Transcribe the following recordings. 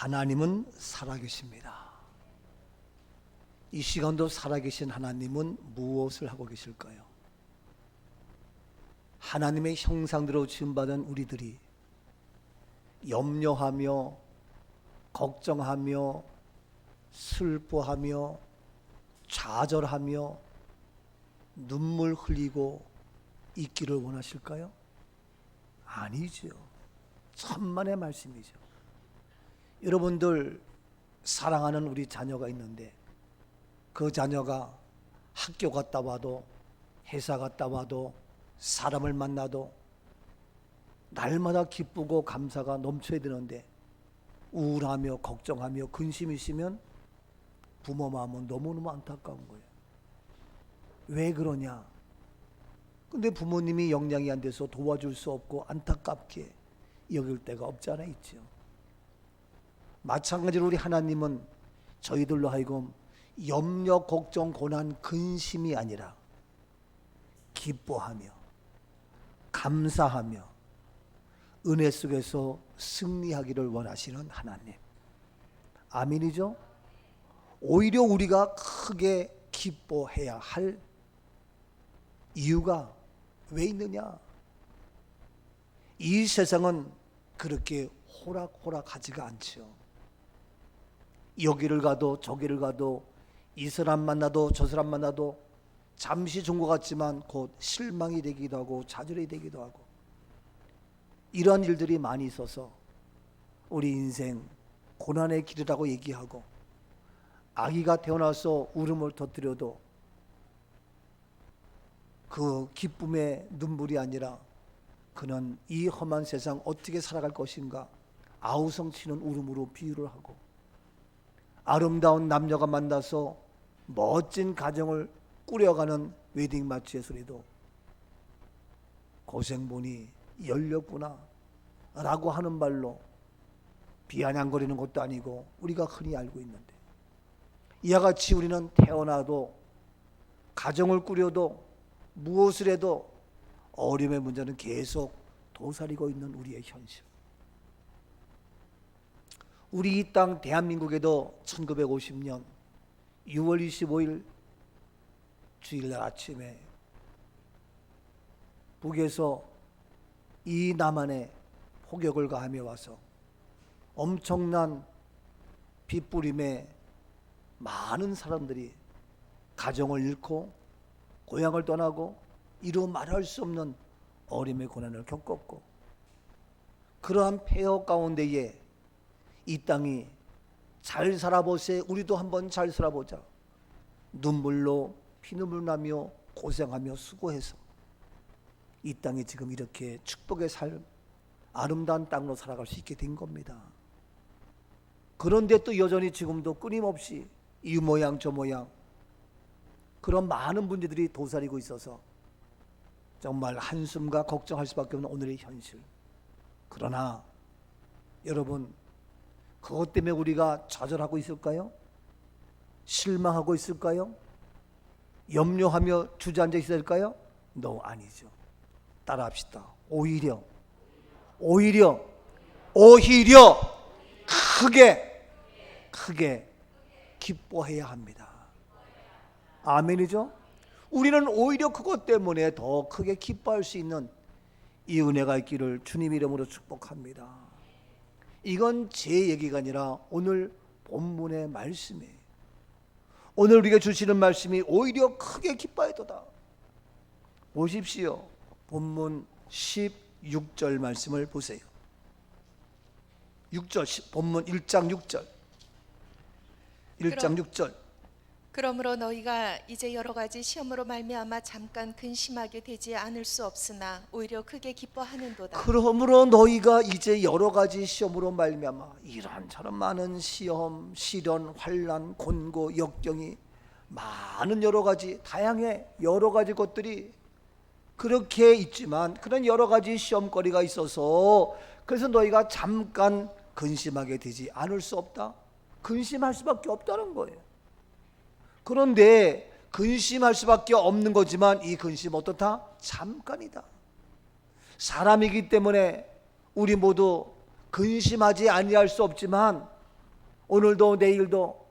하나님은 살아계십니다. 이 시간도 살아계신 하나님은 무엇을 하고 계실까요? 하나님의 형상대로 지음받은 우리들이 염려하며 걱정하며 슬퍼하며 좌절하며 눈물 흘리고 있기를 원하실까요? 아니죠. 천만의 말씀이죠. 여러분들 사랑하는 우리 자녀가 있는데 그 자녀가 학교 갔다 와도 회사 갔다 와도 사람을 만나도 날마다 기쁘고 감사가 넘쳐야 되는데 우울하며 걱정하며 근심이 있으면 부모 마음은 너무너무 안타까운 거예요. 왜 그러냐? 근데 부모님이 영향이 안 돼서 도와줄 수 없고 안타깝게 여길 때가 없지 않아 있죠. 마찬가지로 우리 하나님은 저희들로 하여금 염려, 걱정, 고난, 근심이 아니라 기뻐하며 감사하며 은혜 속에서 승리하기를 원하시는 하나님. 아멘이죠? 오히려 우리가 크게 기뻐해야 할 이유가 왜 있느냐? 이 세상은 그렇게 호락호락하지가 않죠. 여기를 가도 저기를 가도 이 사람 만나도 저 사람 만나도 잠시 좋은 것 같지만 곧 실망이 되기도 하고 좌절이 되기도 하고 이러한 일들이 많이 있어서 우리 인생 고난의 길이라고 얘기하고 아기가 태어나서 울음을 터뜨려도 그 기쁨의 눈물이 아니라 그는 이 험한 세상 어떻게 살아갈 것인가 아우성치는 울음으로 비유를 하고 아름다운 남녀가 만나서 멋진 가정을 꾸려가는 웨딩 마치의 소리도 고생본이 열렸구나 라고 하는 말로 비아냥거리는 것도 아니고 우리가 흔히 알고 있는데 이와 같이 우리는 태어나도 가정을 꾸려도 무엇을 해도 어려움의 문제는 계속 도사리고 있는 우리의 현실. 우리 이 땅 대한민국에도 1950년 6월 25일 주일날 아침에 북에서 이 남한에 폭격을 가하며 와서 엄청난 빗부림에 많은 사람들이 가정을 잃고 고향을 떠나고 이루 말할 수 없는 어림의 고난을 겪었고 그러한 폐허 가운데에 이 땅이 잘 살아보세 우리도 한번 잘 살아보자 눈물로 피눈물 나며 고생하며 수고해서 이 땅이 지금 이렇게 축복의 삶 아름다운 땅으로 살아갈 수 있게 된 겁니다. 그런데 또 여전히 지금도 끊임없이 이 모양 저 모양 그런 많은 문제들이 도사리고 있어서 정말 한숨과 걱정할 수밖에 없는 오늘의 현실. 그러나 여러분 그것 때문에 우리가 좌절하고 있을까요? 실망하고 있을까요? 염려하며 주저앉아 있을까요? No, 아니죠. 따라합시다. 오히려 크게 기뻐해야 합니다. 아멘이죠? 우리는 오히려 그것 때문에 더 크게 기뻐할 수 있는 이 은혜가 있기를 주님 이름으로 축복합니다. 이건 제 얘기가 아니라 오늘 본문의 말씀이에요. 오늘 우리가 주시는 말씀이 오히려 크게 기뻐해도다. 보십시오. 본문 16절 말씀을 보세요. 6절 본문 1장 6절 1장 6절 그러므로 너희가 이제 여러 가지 시험으로 말미암아 잠깐 근심하게 되지 않을 수 없으나 오히려 크게 기뻐하는도다. 그러므로 너희가 이제 여러 가지 시험으로 말미암아 이런저런 많은 시험, 시련, 환난, 곤고, 역경이 많은 여러 가지 다양해 여러 가지 것들이 그렇게 있지만 그런 여러 가지 시험거리가 있어서 그래서 너희가 잠깐 근심하게 되지 않을 수 없다. 근심할 수밖에 없다는 거예요. 그런데 근심할 수밖에 없는 거지만 이 근심 어떻다? 잠깐이다. 사람이기 때문에 우리 모두 근심하지 아니할 수 없지만 오늘도 내일도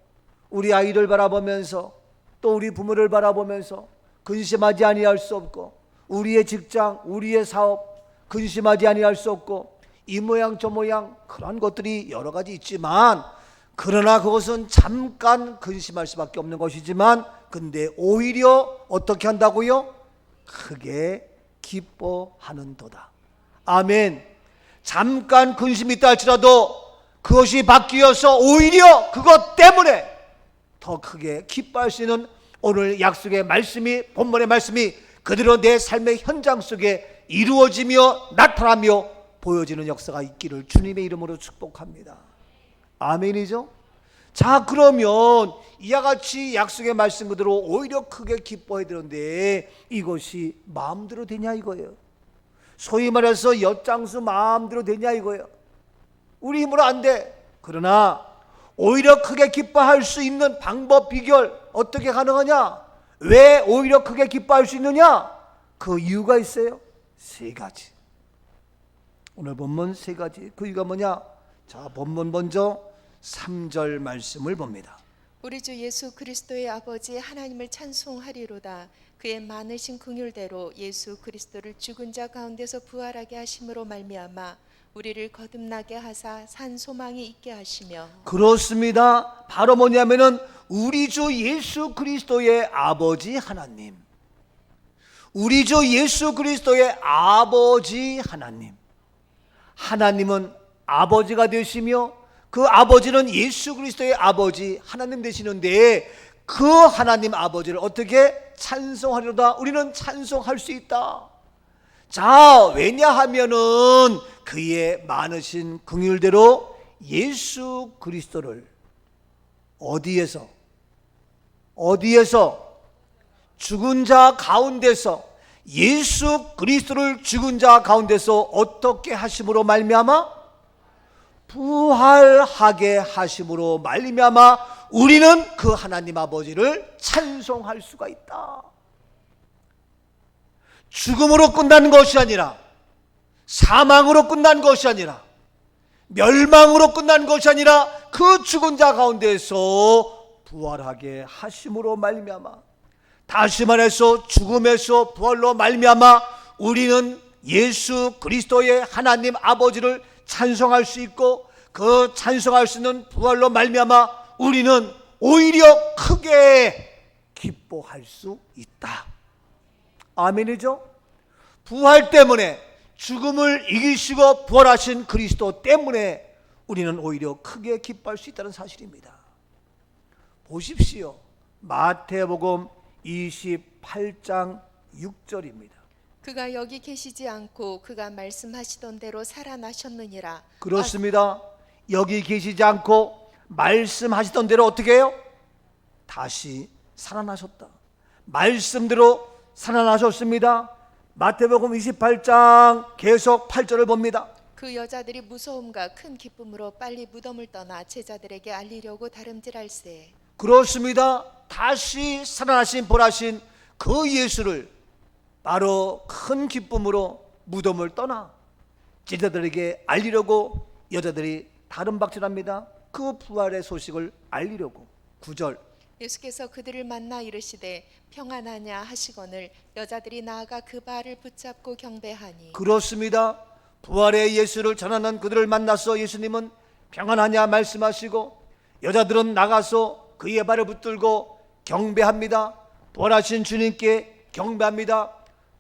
우리 아이를 바라보면서 또 우리 부모를 바라보면서 근심하지 아니할 수 없고, 우리의 직장, 우리의 사업 근심하지 아니할 수 없고, 이 모양 저 모양 그런 것들이 여러 가지 있지만, 그러나 그것은 잠깐 근심할 수밖에 없는 것이지만, 근데 오히려 어떻게 한다고요? 크게 기뻐하는도다. 아멘. 잠깐 근심이 있다 할지라도 그것이 바뀌어서 오히려 그것 때문에 더 크게 기뻐할 수 있는 오늘 약속의 말씀이, 본문의 말씀이 그대로 내 삶의 현장 속에 이루어지며 나타나며 보여지는 역사가 있기를 주님의 이름으로 축복합니다. 아멘이죠? 자, 그러면 이와 같이 약속의 말씀 그대로 오히려 크게 기뻐해야 되는데 이것이 마음대로 되냐 이거예요. 소위 말해서 엿장수 마음대로 되냐 이거예요. 우리 힘으로 안 돼. 그러나 오히려 크게 기뻐할 수 있는 방법, 비결 어떻게 가능하냐? 왜 오히려 크게 기뻐할 수 있느냐? 그 이유가 있어요. 세 가지. 오늘 본문 세 가지. 그 이유가 뭐냐? 자, 본문 먼저 3절 말씀을 봅니다. 우리 주 예수 그리스도의 아버지 하나님을 찬송하리로다. 그의 많으신 긍휼대로 예수 그리스도를 죽은 자 가운데서 부활하게 하심으로 말미암아 우리를 거듭나게 하사 산 소망이 있게 하시며. 그렇습니다. 바로 뭐냐면은 우리 주 예수 그리스도의 아버지 하나님, 우리 주 예수 그리스도의 아버지 하나님, 하나님은 아버지가 되시며 그 아버지는 예수 그리스도의 아버지 하나님 되시는데, 그 하나님 아버지를 어떻게 찬송하리로다. 우리는 찬송할 수 있다. 자, 왜냐하면은 그의 많으신 긍휼대로 예수 그리스도를 어디에서 죽은 자 가운데서, 예수 그리스도를 죽은 자 가운데서 어떻게 하심으로 말미암아? 부활하게 하심으로 말미암아 우리는 그 하나님 아버지를 찬송할 수가 있다. 죽음으로 끝나는 것이 아니라, 사망으로 끝난 것이 아니라, 멸망으로 끝난 것이 아니라 그 죽은 자 가운데서 부활하게 하심으로 말미암아, 다시 말해서 죽음에서 부활로 말미암아 우리는 예수 그리스도의 하나님 아버지를 찬송할 수 있고, 그 찬송할 수 있는 부활로 말미암아 우리는 오히려 크게 기뻐할 수 있다. 아멘이죠? 부활 때문에, 죽음을 이기시고 부활하신 그리스도 때문에 우리는 오히려 크게 기뻐할 수 있다는 사실입니다. 보십시오. 마태복음 28장 6절입니다. 그가 여기 계시지 않고 그가 말씀하시던 대로 살아나셨느니라. 그렇습니다. 여기 계시지 않고 말씀하시던 대로 어떻게 해요? 다시 살아나셨다. 말씀대로 살아나셨습니다. 마태복음 28장 계속 8절을 봅니다. 그 여자들이 무서움과 큰 기쁨으로 빨리 무덤을 떠나 제자들에게 알리려고 다름질할세. 그렇습니다. 다시 살아나신 부활하신 그 예수를 바로 큰 기쁨으로 무덤을 떠나 제자들에게 알리려고 여자들이 다름박질합니다. 그 부활의 소식을 알리려고. 9절. 예수께서 그들을 만나 이르시되 평안하냐 하시거늘 여자들이 나아가 그 발을 붙잡고 경배하니. 그렇습니다. 부활의 예수를 전하는 그들을 만나서 예수님은 평안하냐 말씀하시고, 여자들은 나가서 그의 발을 붙들고 경배합니다. 부활하신 주님께 경배합니다.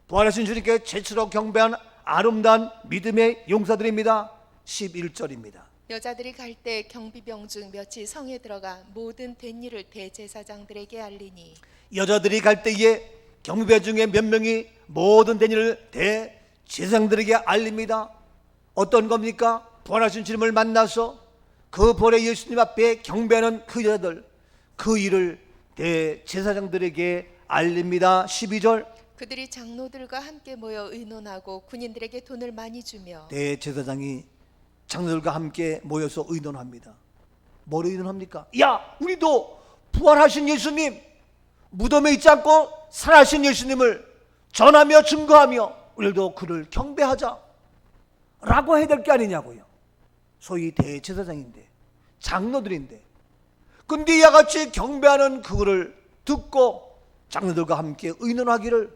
부활하신 주님께 최초로 경배한 아름다운 믿음의 용사들입니다. 11절입니다. 여자들이 갈 때 경비병 중 몇이 성에 들어가 모든 된 일을 대제사장들에게 알리니. 여자들이 갈 때에 경비병 중에 몇 명이 모든 된 일을 대제사장들에게 알립니다. 어떤 겁니까? 부활하신 주님을 만나서 그 부활의 예수님 앞에 경배하는 그 여자들, 그 일을 대제사장들에게 알립니다. 12절. 그들이 장로들과 함께 모여 의논하고 군인들에게 돈을 많이 주며. 대제사장이 장로들과 함께 모여서 의논합니다. 뭘 의논합니까? 야, 우리도 부활하신 예수님, 무덤에 있지 않고 살아신 예수님을 전하며 증거하며 우리도 그를 경배하자 라고 해야 될 게 아니냐고요. 소위 대제사장인데, 장로들인데 근데 이와 같이 경배하는 그거를 듣고 장로들과 함께 의논하기를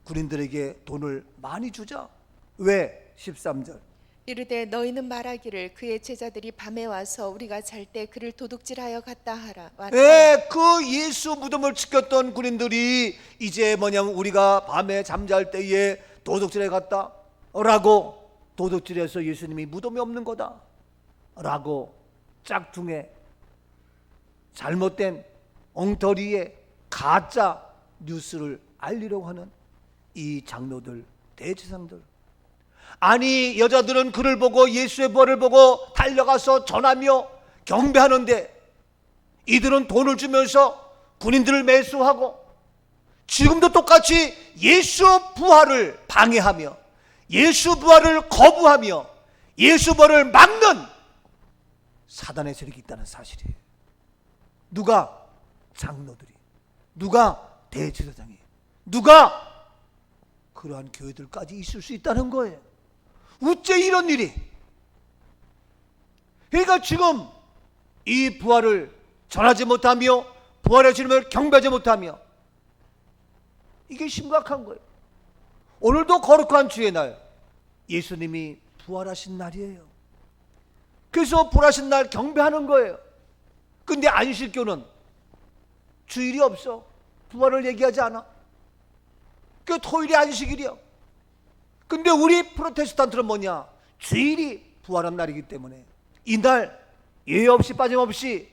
군인들에게 돈을 많이 주자. 왜? 13절. 이르되 너희는 말하기를 그의 제자들이 밤에 와서 우리가 잘 때 그를 도둑질하여 갔다 하라. 네, 그 예수 무덤을 지켰던 군인들이 이제 뭐냐면 우리가 밤에 잠잘 때에 도둑질해 갔다 라고, 도둑질해서 예수님이 무덤이 없는 거다 라고 짝퉁에 잘못된 엉터리의 가짜 뉴스를 알리려고 하는 이 장로들, 대제사장들. 아니, 여자들은 그를 보고 예수의 부활을 보고 달려가서 전하며 경배하는데 이들은 돈을 주면서 군인들을 매수하고 지금도 똑같이 예수 부활을 방해하며 예수 부활을 거부하며 예수 부활을 막는 사단의 세력이 있다는 사실이에요. 누가? 장로들이. 누가? 대제사장이. 누가? 그러한 교회들까지 있을 수 있다는 거예요. 어째 이런 일이? 그러니까 지금 이 부활을 전하지 못하며 부활의 주님을 경배하지 못하며 이게 심각한 거예요. 오늘도 거룩한 주의 날, 예수님이 부활하신 날이에요. 그래서 부활하신 날 경배하는 거예요. 근데 안식교는 주일이 없어. 부활을 얘기하지 않아. 그 토요일이 안식일이야. 근데 우리 프로테스탄트는 뭐냐? 주일이 부활한 날이기 때문에 이날 예외 없이 빠짐없이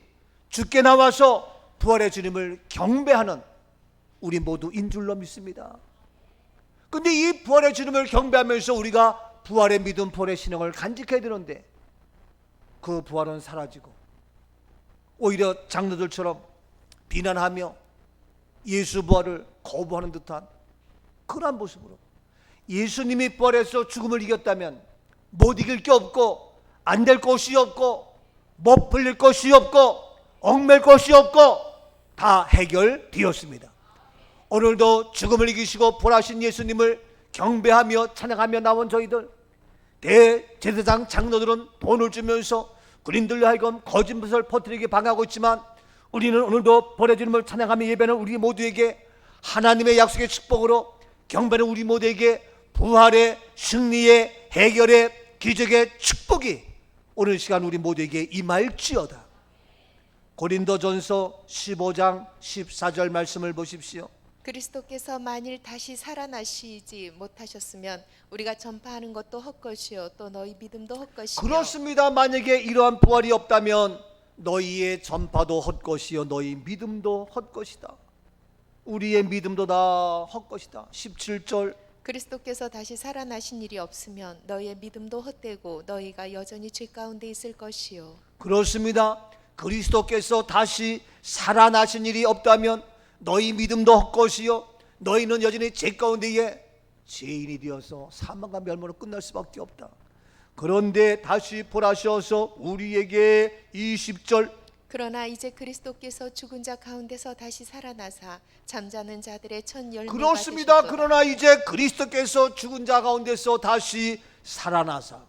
주께 나와서 부활의 주님을 경배하는 우리 모두인 줄로 믿습니다. 근데 이 부활의 주님을 경배하면서 우리가 부활의 믿음, 부활의 신앙을 간직해야 되는데 그 부활은 사라지고 오히려 장로들처럼 비난하며 예수 부활을 거부하는 듯한 그러한 모습으로, 예수님이 부활해서 죽음을 이겼다면 못 이길 게 없고 안 될 것이 없고 못 풀릴 것이 없고 얽맬 것이 없고 다 해결되었습니다. 오늘도 죽음을 이기시고 부활하신 예수님을 경배하며 찬양하며 나온 저희들, 대제사장 장로들은 돈을 주면서 군인들로 하여금 거짓말을 퍼뜨리게 방해하고 있지만 우리는 오늘도 부활의 주님을 찬양하며 예배하는 우리 모두에게 하나님의 약속의 축복으로 경배하는 우리 모두에게 부활의 승리의 해결의 기적의 축복이 오늘 시간 우리 모두에게 임할지어다. 고린도전서 15장 14절 말씀을 보십시오. 그리스도께서 만일 다시 살아나시지 못하셨으면 우리가 전파하는 것도 헛것이요 또 너희 믿음도 헛것이요. 그렇습니다. 만약에 이러한 부활이 없다면 너희의 전파도 헛것이요 너희 믿음도 헛것이다. 우리의 믿음도 다 헛것이다. 17절. 그리스도께서 다시 살아나신 일이 없으면 너희의 믿음도 헛되고 너희가 여전히 죄 가운데 있을 것이요. 그렇습니다. 그리스도께서 다시 살아나신 일이 없다면 너희 믿음도 헛것이요 너희는 여전히 죄 가운데에 죄인이 되어서 사망과 멸망으로 끝날 수밖에 없다. 그런데 다시 부활하셔서 우리에게 20절, 그러나 이제 그리스도께서 죽은 자 가운데서 다시 살아나사 잠자는 자들의 첫 열매가 그렇습니다. 되셨도다. 그러나 이제 그리스도께서 죽은 자 가운데서 다시 살아나사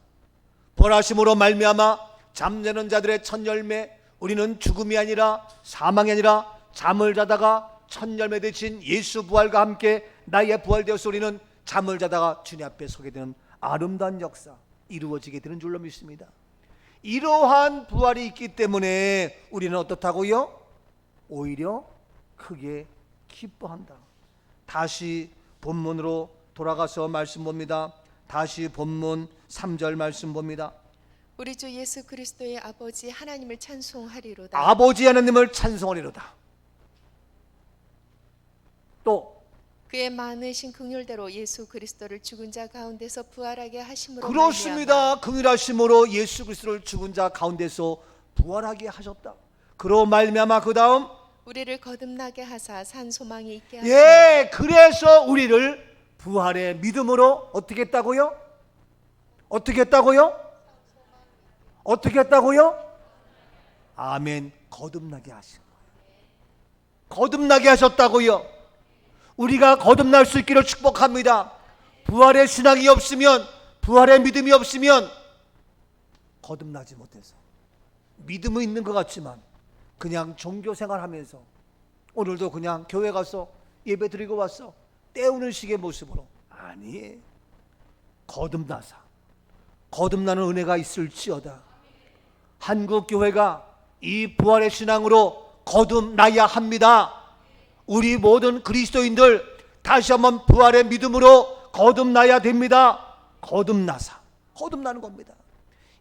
부활하심으로 말미암아 잠자는 자들의 첫 열매, 우리는 죽음이 아니라 사망이 아니라 잠을 자다가 첫 열매 되신 예수 부활과 함께 나의 부활되어서 우리는 잠을 자다가 주님 앞에 서게 되는 아름다운 역사 이루어지게 되는 줄로 믿습니다. 이러한 부활이 있기 때문에 우리는 어떻다고요? 오히려 크게 기뻐한다. 다시 본문으로 돌아가서 말씀 봅니다. 다시 본문 3절 말씀 봅니다. 우리 주 예수 그리스도의 아버지 하나님을 찬송하리로다. 아버지 하나님을 찬송하리로다. 또 그의 많으신 긍휼대로 예수 그리스도를 죽은 자 가운데서 부활하게 하심으로 그렇습니다. 긍휼하심으로 예수 그리스도를 죽은 자 가운데서 부활하게 하셨다. 그로 말미암아 그 다음 우리를 거듭나게 하사 산 소망이 있게 하시고 그래서 우리를 부활의 믿음으로 어떻게 했다고요? 어떻게 했다고요? 어떻게 했다고요? 아멘. 거듭나게 하신 거예요. 거듭나게 하셨다고요. 우리가 거듭날 수 있기를 축복합니다. 부활의 신앙이 없으면, 부활의 믿음이 없으면 거듭나지 못해서 믿음은 있는 것 같지만 그냥 종교 생활하면서 오늘도 그냥 교회 가서 예배 드리고 왔어, 때우는 식의 모습으로. 아니, 거듭나는 은혜가 있을지어다. 한국 교회가 이 부활의 신앙으로 거듭나야 합니다. 우리 모든 그리스도인들 다시 한번 부활의 믿음으로 거듭나야 됩니다. 거듭나는 겁니다.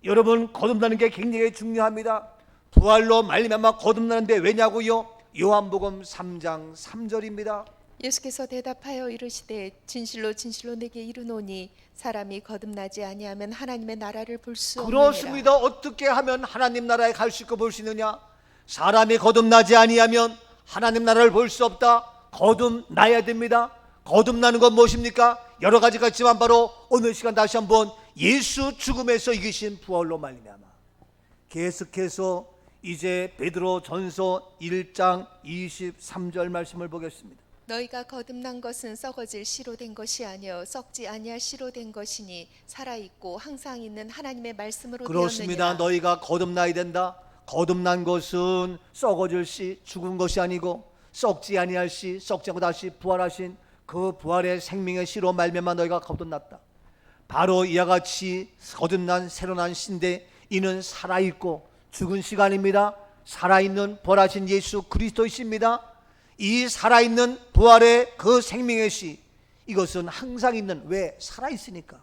여러분, 거듭나는 게 굉장히 중요합니다. 부활로 말미암아 거듭나는데 왜냐고요? 요한복음 3장 3절입니다. 예수께서 대답하여 이르시되 진실로 진실로 내게 이르노니 사람이 거듭나지 아니하면 하나님의 나라를 볼 수 없느니라. 그렇습니다. 어떻게 하면 하나님 나라에 갈 수 있고 볼 수 있느냐? 사람이 거듭나지 아니하면 하나님 나라를 볼 수 없다. 거듭나야 됩니다. 거듭나는 건 무엇입니까? 여러 가지가 있지만 바로 오늘 시간 다시 한번 예수 죽음에서 이기신 부활로 말미암아. 계속해서 이제 베드로 전서 1장 23절 말씀을 보겠습니다. 너희가 거듭난 것은 썩어질 씨로 된 것이 아니요 썩지 아니할 씨로 된 것이니 살아있고 항상 있는 하나님의 말씀으로 그렇습니다. 되었느니라. 너희가 거듭나야 된다. 거듭난 것은 썩어질 씨, 죽은 것이 아니고 썩지 아니할 씨, 썩지 않고 다시 부활하신 그 부활의 생명의 씨로 말미암아 너희가 거듭났다. 바로 이와 같이 거듭난 새로난 씨인데 이는 살아있고 죽은 씨가 아닙니다. 살아있는 부활하신 예수 그리스도이십니다. 이 살아있는 부활의 그 생명의 씨, 이것은 항상 있는, 왜? 살아있으니까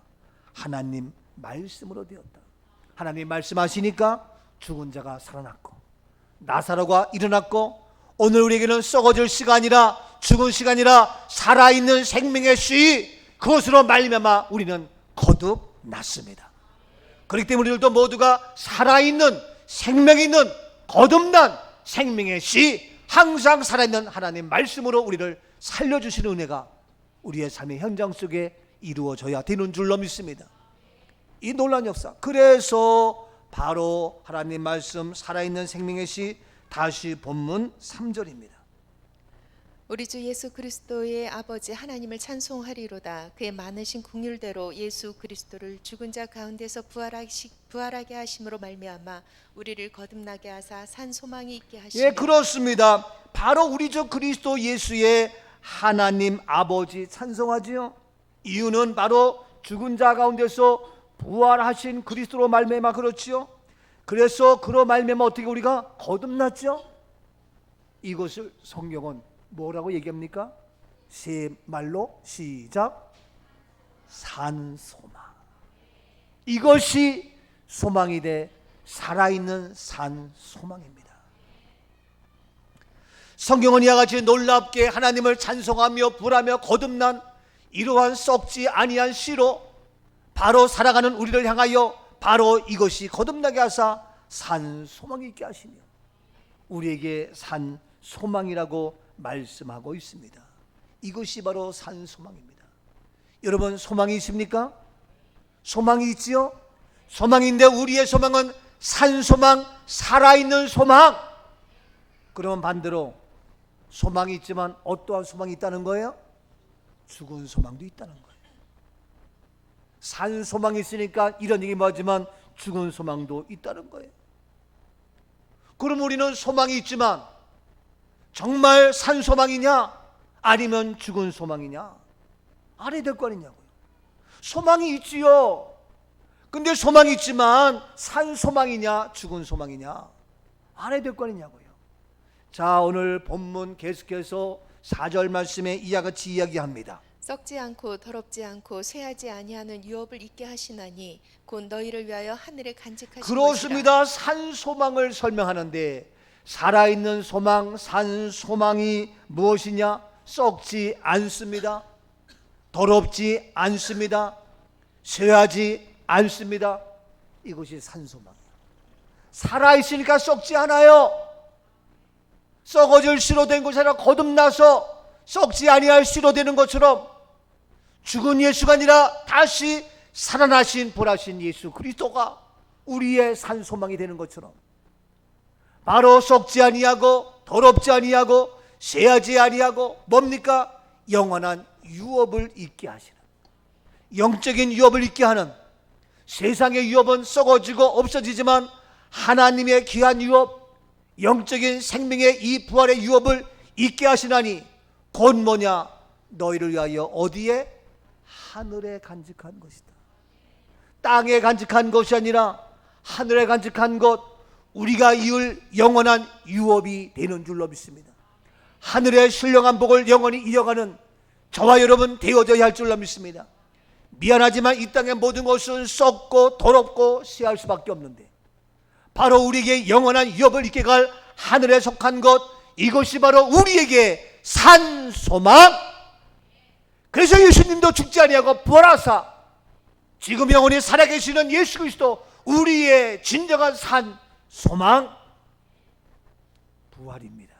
하나님 말씀으로 되었다. 하나님 말씀하시니까 죽은 자가 살아났고 나사로가 일어났고 오늘 우리에게는 썩어질 씨가 아니라 죽은 씨가 아니라 살아있는 생명의 씨, 그것으로 말미암아 우리는 거듭났습니다. 그렇기 때문에 우리들도 모두가 살아있는 생명 있는 거듭난 생명의 씨, 항상 살아있는 하나님 말씀으로 우리를 살려주시는 은혜가 우리의 삶의 현장 속에 이루어져야 되는 줄로 믿습니다. 이 놀라운 역사, 그래서 바로 하나님 말씀 살아있는 생명의 씨, 다시 본문 3절입니다. 우리 주 예수 그리스도의 아버지 하나님을 찬송하리로다. 그의 많으신 긍휼대로 예수 그리스도를 죽은 자 가운데서 부활하게 하심으로 말미암아 우리를 거듭나게 하사 산 소망이 있게 하시며. 예, 그렇습니다. 바로 우리 주 그리스도 예수의 하나님 아버지 찬송하지요. 이유는 바로 죽은 자 가운데서 부활하신 그리스도로 말미암아 그렇지요. 그래서 그로 말미암아 어떻게 우리가 거듭났죠? 이것을 성경은 뭐라고 얘기합니까? 세 말로 시작. 산소망. 이것이 소망이 돼 살아있는 산소망입니다. 성경은 이와 같이 놀랍게 하나님을 찬송하며 부활하며 거듭난 이러한 썩지 아니한 씨로 바로 살아가는 우리를 향하여 바로 이것이 거듭나게 하사 산소망이 있게 하시며 우리에게 산소망이라고 말씀하고 있습니다. 이것이 바로 산소망입니다. 여러분, 소망이 있습니까? 소망이 있지요? 소망인데 우리의 소망은 산소망, 살아있는 소망. 그러면 반대로 소망이 있지만 어떠한 소망이 있다는 거예요? 죽은 소망도 있다는 거예요. 산소망이 있으니까 이런 얘기 뭐하지만 죽은 소망도 있다는 거예요. 그럼 우리는 소망이 있지만 정말 산 소망이냐 아니면 죽은 소망이냐 알아야 될 거 아니냐고요. 소망이 있지요. 근데 소망이 있지만 산 소망이냐 죽은 소망이냐 알아야 될 거 아니냐고요. 자, 오늘 본문 계속해서 4절 말씀에 이와 같이 이야기합니다. 썩지 않고 더럽지 않고 쇠하지 아니하는 유업을 있게 하시나니 곧 너희를 위하여 하늘에 간직하신 그렇습니다. 산 소망을 설명하는데 살아있는 소망, 산 소망이 무엇이냐? 썩지 않습니다. 더럽지 않습니다. 쇠하지 않습니다. 이것이 산 소망이에요. 살아있으니까 썩지 않아요. 썩어질 씨로 된 것이 아니라 거듭나서 썩지 아니할 씨로 되는 것처럼 죽은 예수가 아니라 다시 살아나신 부활하신 예수 그리스도가 우리의 산 소망이 되는 것처럼 바로 썩지 아니하고 더럽지 아니하고 쇠하지 아니하고 뭡니까? 영원한 유업을 있게 하시는, 영적인 유업을 있게 하는, 세상의 유업은 썩어지고 없어지지만 하나님의 귀한 유업, 영적인 생명의 이 부활의 유업을 있게 하시나니 곧 뭐냐? 너희를 위하여 어디에? 하늘에 간직한 것이다. 땅에 간직한 것이 아니라 하늘에 간직한 것, 우리가 이을 영원한 유업이 되는 줄로 믿습니다. 하늘의 신령한 복을 영원히 이어가는 저와 여러분 되어져야 할 줄로 믿습니다. 미안하지만 이 땅의 모든 것은 썩고 더럽고 시할 수밖에 없는데 바로 우리에게 영원한 유업을 있게 갈 하늘에 속한 것, 이것이 바로 우리에게 산 소망. 그래서 예수님도 죽지 아니하고 부활하사 지금 영원히 살아계시는 예수 그리스도, 우리의 진정한 산 소망 부활입니다.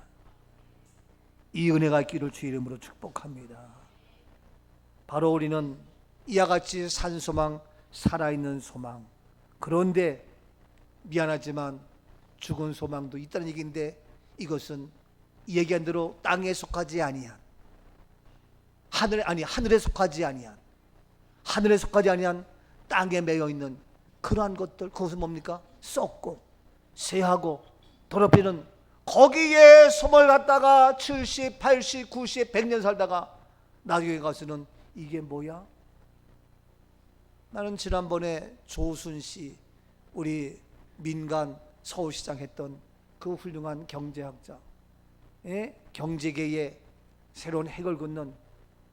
이 은혜가 있기를 주 이름으로 축복합니다. 바로 우리는 이와 같이 산 소망, 살아있는 소망, 그런데 미안하지만 죽은 소망도 있다는 얘기인데, 이것은 이 얘기한 대로 땅에 속하지 아니한, 하늘에 속하지 아니한, 하늘에 속하지 아니한 땅에 매여 있는 그러한 것들, 그것은 뭡니까? 썩고 쇠하고 더럽히는, 거기에 숨을 갖다가 70, 80, 90, 100년 살다가 나중에 가서는 이게 뭐야? 나는 지난번에 조순씨, 우리 민간 서울시장 했던 그 훌륭한 경제학자, 경제계의 새로운 핵을 긋는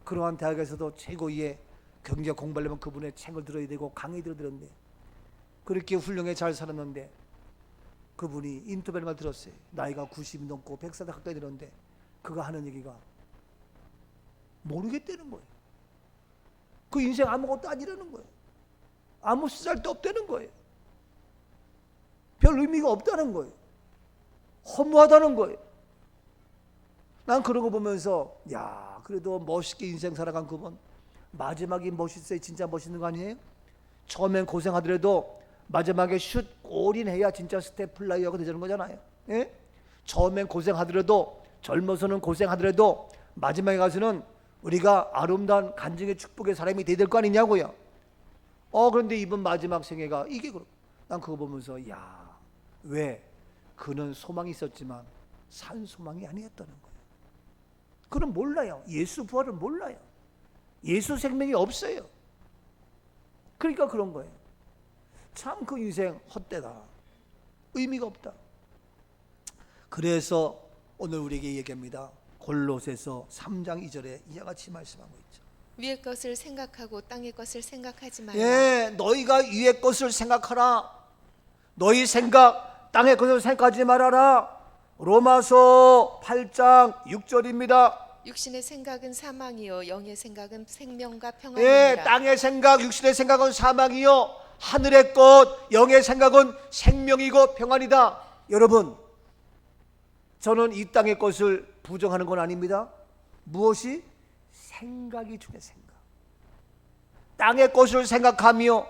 그러한 대학에서도 최고의 경제 공부하려면 그분의 책을 들어야 되고 강의 들었는데, 그렇게 훌륭해 잘 살았는데 그분이 인터뷰를 걸 들었어요. 나이가 90이 넘고 100살 가까이 들었는데 그가 하는 얘기가 모르겠다는 거예요. 그 인생 아무것도 아니라는 거예요. 아무 쓰잘데 없다는 거예요. 별 의미가 없다는 거예요. 허무하다는 거예요. 난 그런 거 보면서, 야, 그래도 멋있게 인생 살아간 그분, 마지막이 멋있어요. 진짜 멋있는 거 아니에요? 처음엔 고생하더라도 마지막에 슛 골인해야 진짜 스텝플라이어가 되는 거잖아요. 예? 처음엔 고생하더라도, 젊어서는 고생하더라도 마지막에 가서는 우리가 아름다운 간증의 축복의 사람이 돼야 될 거 아니냐고요. 그런데 이번 마지막 생애가 이게 그렇고, 난 그거 보면서, 야, 왜? 그는 소망이 있었지만 산 소망이 아니었다는 거예요. 그는 몰라요. 예수 부활을 몰라요. 예수 생명이 없어요. 그러니까 그런 거예요. 참 그 인생 헛되다. 의미가 없다. 그래서 오늘 우리에게 얘기합니다. 골로새서 3장 2절에 이와 같이 말씀하고 있죠. 위의 것을 생각하고 땅의 것을 생각하지 말라. 예, 너희가 위의 것을 생각하라. 너희 생각, 땅의 것을 생각하지 말아라. 로마서 8장 6절입니다. 육신의 생각은 사망이요 영의 생각은 생명과 예, 평안이니라. 땅의 생각, 육신의 생각은 사망이요 하늘의 것, 영의 생각은 생명이고 평안이다. 여러분, 저는 이 땅의 것을 부정하는 건 아닙니다. 무엇이? 생각이 중요해. 생각. 땅의 것을 생각하며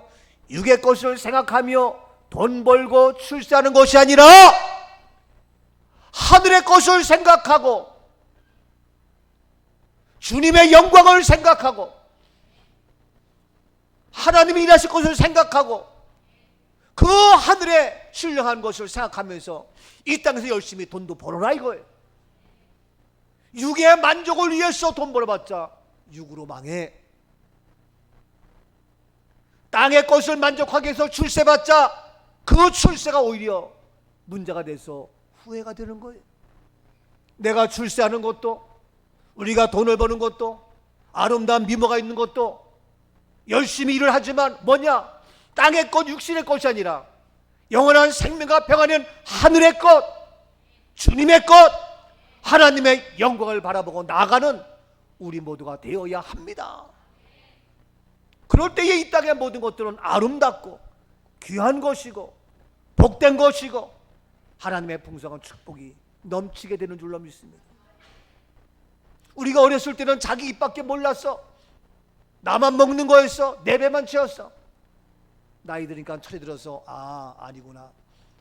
육의 것을 생각하며 돈 벌고 출세하는 것이 아니라 하늘의 것을 생각하고 주님의 영광을 생각하고 하나님이 일하실 것을 생각하고 그 하늘의 신령한 것을 생각하면서 이 땅에서 열심히 돈도 벌어라 이거예요. 육의 만족을 위해서 돈 벌어봤자 육으로 망해. 땅의 것을 만족하기 위해서 출세받자 그 출세가 오히려 문제가 돼서 후회가 되는 거예요. 내가 출세하는 것도, 우리가 돈을 버는 것도, 아름다운 미모가 있는 것도 열심히 일을 하지만 뭐냐? 땅의 것, 육신의 것이 아니라 영원한 생명과 평안은 하늘의 것, 주님의 것, 하나님의 영광을 바라보고 나아가는 우리 모두가 되어야 합니다. 그럴 때에 이 땅의 모든 것들은 아름답고 귀한 것이고 복된 것이고 하나님의 풍성한 축복이 넘치게 되는 줄로 믿습니다. 우리가 어렸을 때는 자기 입밖에 몰랐어. 나만 먹는 거였어. 내 배만 채웠어. 나이 드니까 철이 들어서 아니구나.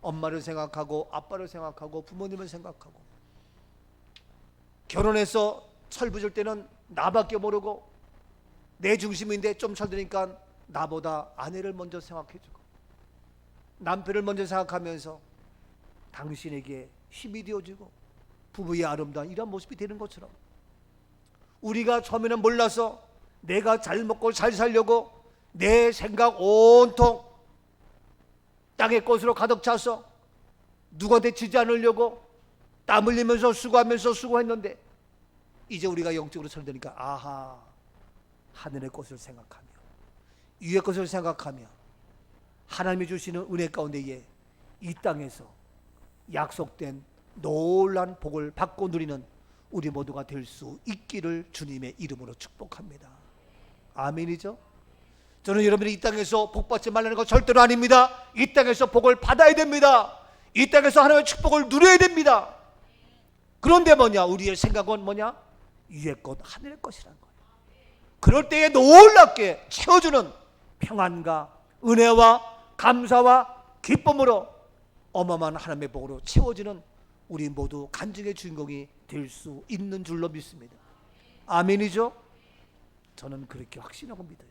엄마를 생각하고 아빠를 생각하고 부모님을 생각하고, 결혼해서 철부질 때는 나밖에 모르고 내 중심인데 좀 철드니까 나보다 아내를 먼저 생각해주고 남편을 먼저 생각하면서 당신에게 힘이 되어지고 부부의 아름다운 이런 모습이 되는 것처럼, 우리가 처음에는 몰라서 내가 잘 먹고 잘 살려고 내 생각 온통 땅의 것으로 가득 차서 누구한테 지지 않으려고 땀 흘리면서 수고했는데, 이제 우리가 영적으로 설되니까 아하, 하늘의 것을 생각하며 위의 것을 생각하며 하나님이 주시는 은혜 가운데에 이 땅에서 약속된 놀라운 복을 받고 누리는 우리 모두가 될 수 있기를 주님의 이름으로 축복합니다. 아멘이죠? 저는 여러분이 이 땅에서 복 받지 말라는 거 절대로 아닙니다. 이 땅에서 복을 받아야 됩니다. 이 땅에서 하나님의 축복을 누려야 됩니다. 그런데 뭐냐? 우리의 생각은 뭐냐? 위의 것, 하늘의 것이라는 거예요. 그럴 때에 놀랍게 채워주는 평안과 은혜와 감사와 기쁨으로 어마어마한 하나님의 복으로 채워지는 우리 모두 간증의 주인공이 될 수 있는 줄로 믿습니다. 아멘이죠? 저는 그렇게 확신하고 믿어요.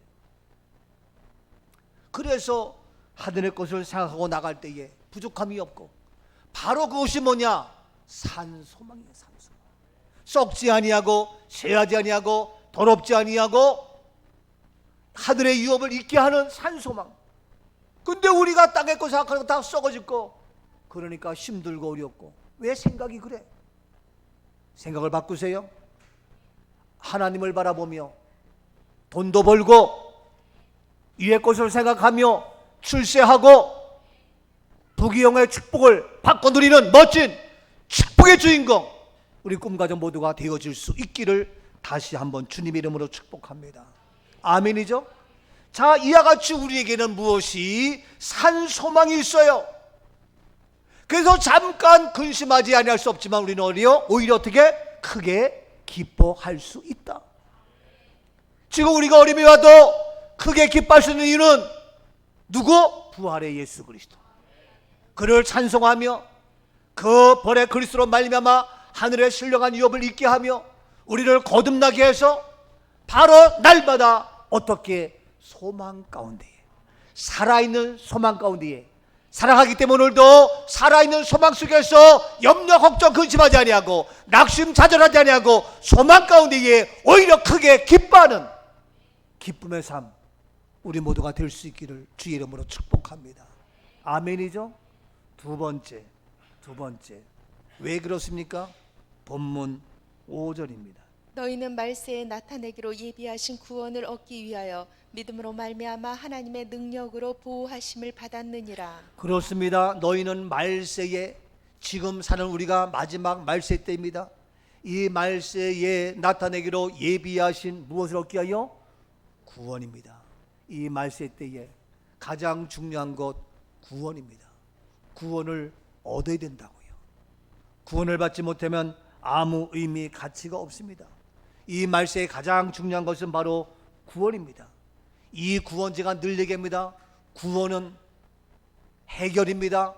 그래서 하늘의 것을 생각하고 나갈 때에 부족함이 없고, 바로 그것이 뭐냐? 산소망이에요. 산소망. 썩지 아니하고 쇠하지 아니하고 더럽지 아니하고 하늘의 유업을 잊게 하는 산소망. 근데 우리가 땅의 것 생각하는 거 다 썩어질 거, 그러니까 힘들고 어렵고. 왜 생각이 그래? 생각을 바꾸세요. 하나님을 바라보며 돈도 벌고 위의 것을 생각하며 출세하고 부귀영화의 축복을 받고 누리는 멋진 축복의 주인공, 우리 꿈가정 모두가 되어질 수 있기를 다시 한번 주님의 이름으로 축복합니다. 아멘이죠? 자, 이와 같이 우리에게는 무엇이 산 소망이 있어요. 그래서 잠깐 근심하지 아니할 수 없지만 우리는 오히려 어떻게 크게 기뻐할 수 있다. 지금 우리가 어려움이 와도 크게 기뻐할 수 있는 이유는 누구? 부활의 예수 그리스도. 그를 찬송하며 그 벌의 그리스도로 말미암아 하늘의 신령한 유업을 잊게 하며 우리를 거듭나게 해서 바로 날마다 어떻게 소망 가운데에, 살아있는 소망 가운데에 살아가기 때문에 오늘도 살아있는 소망 속에서 염려 걱정 근심하지 아니하고 낙심 좌절하지 아니하고 소망 가운데에 오히려 크게 기뻐하는 기쁨의 삶, 우리 모두가 될 수 있기를 주의 이름으로 축복합니다. 아멘이죠? 두 번째, 왜 그렇습니까? 본문 5절입니다. 너희는 말세에 나타내기로 예비하신 구원을 얻기 위하여 믿음으로 말미암아 하나님의 능력으로 보호하심을 받았느니라. 그렇습니다. 너희는 말세에, 지금 사는 우리가 마지막 말세 때입니다. 이 말세에 나타내기로 예비하신 무엇을 얻기 위하여? 구원입니다. 이 말세 때에 가장 중요한 것 구원입니다. 구원을 얻어야 된다고요. 구원을 받지 못하면 아무 의미, 가치가 없습니다. 이 말세에 가장 중요한 것은 바로 구원입니다. 이 구원 제가 늘 얘기합니다. 구원은 해결입니다.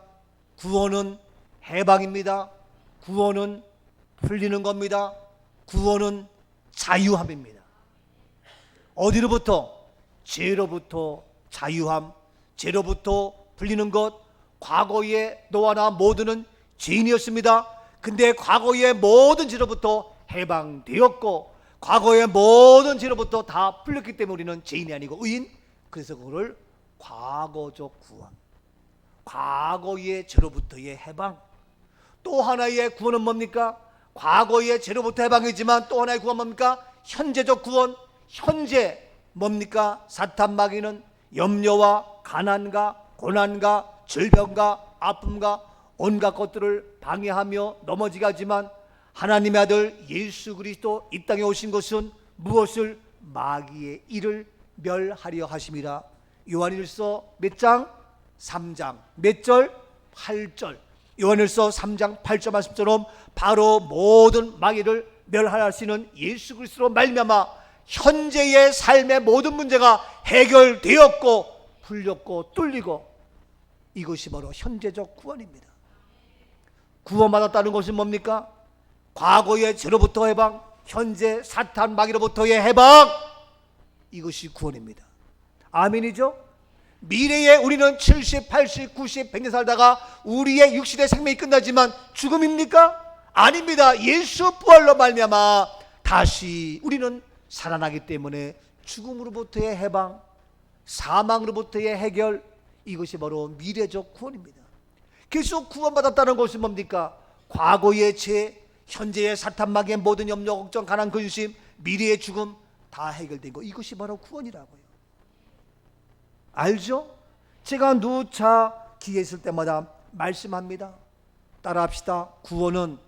구원은 해방입니다. 구원은 풀리는 겁니다. 구원은 자유함입니다. 어디로부터? 죄로부터 자유함, 죄로부터 풀리는 것. 과거의 너와 나 모두는 죄인이었습니다. 근데 과거의 모든 죄로부터 해방되었고 과거의 모든 죄로부터 다 풀렸기 때문에 우리는 죄인이 아니고 의인. 그래서 그거를 과거적 구원, 과거의 죄로부터의 해방. 또 하나의 구원은 뭡니까? 과거의 죄로부터 해방이지만 또 하나의 구원 뭡니까? 현재적 구원. 현재 뭡니까? 사탄 마귀는 염려와 가난과 고난과 질병과 아픔과 온갖 것들을 방해하며 넘어지게 하지만 하나님의 아들 예수 그리스도 이 땅에 오신 것은 무엇을? 마귀의 일을 멸하려 하심이라. 요한일서 몇 장? 3장. 몇 절? 8절. 요한일서 3장 8절 말씀처럼 바로 모든 마귀를 멸하시는 예수 그리스도로 말미암아 현재의 삶의 모든 문제가 해결되었고 풀렸고 뚫리고, 이것이 바로 현재적 구원입니다. 구원받았다는 것은 뭡니까? 과거의 죄로부터 해방, 현재 사탄 마귀로부터의 해방, 이것이 구원입니다. 아멘이죠? 미래에 우리는 70, 80, 90, 100년 살다가 우리의 육신의 생명이 끝나지만 죽음입니까? 아닙니다. 예수 부활로 말미암아 다시 우리는 살아나기 때문에 죽음으로부터의 해방, 사망으로부터의 해결, 이것이 바로 미래적 구원입니다. 그래서 구원받았다는 것은 뭡니까? 과거의 죄, 현재의 사탄마귀의 모든 염려, 걱정, 가난, 근심, 미래의 죽음 다 해결된 거, 이것이 바로 구원이라고요. 알죠? 제가 누차 기회 있을 때마다 말씀합니다. 따라합시다. 구원은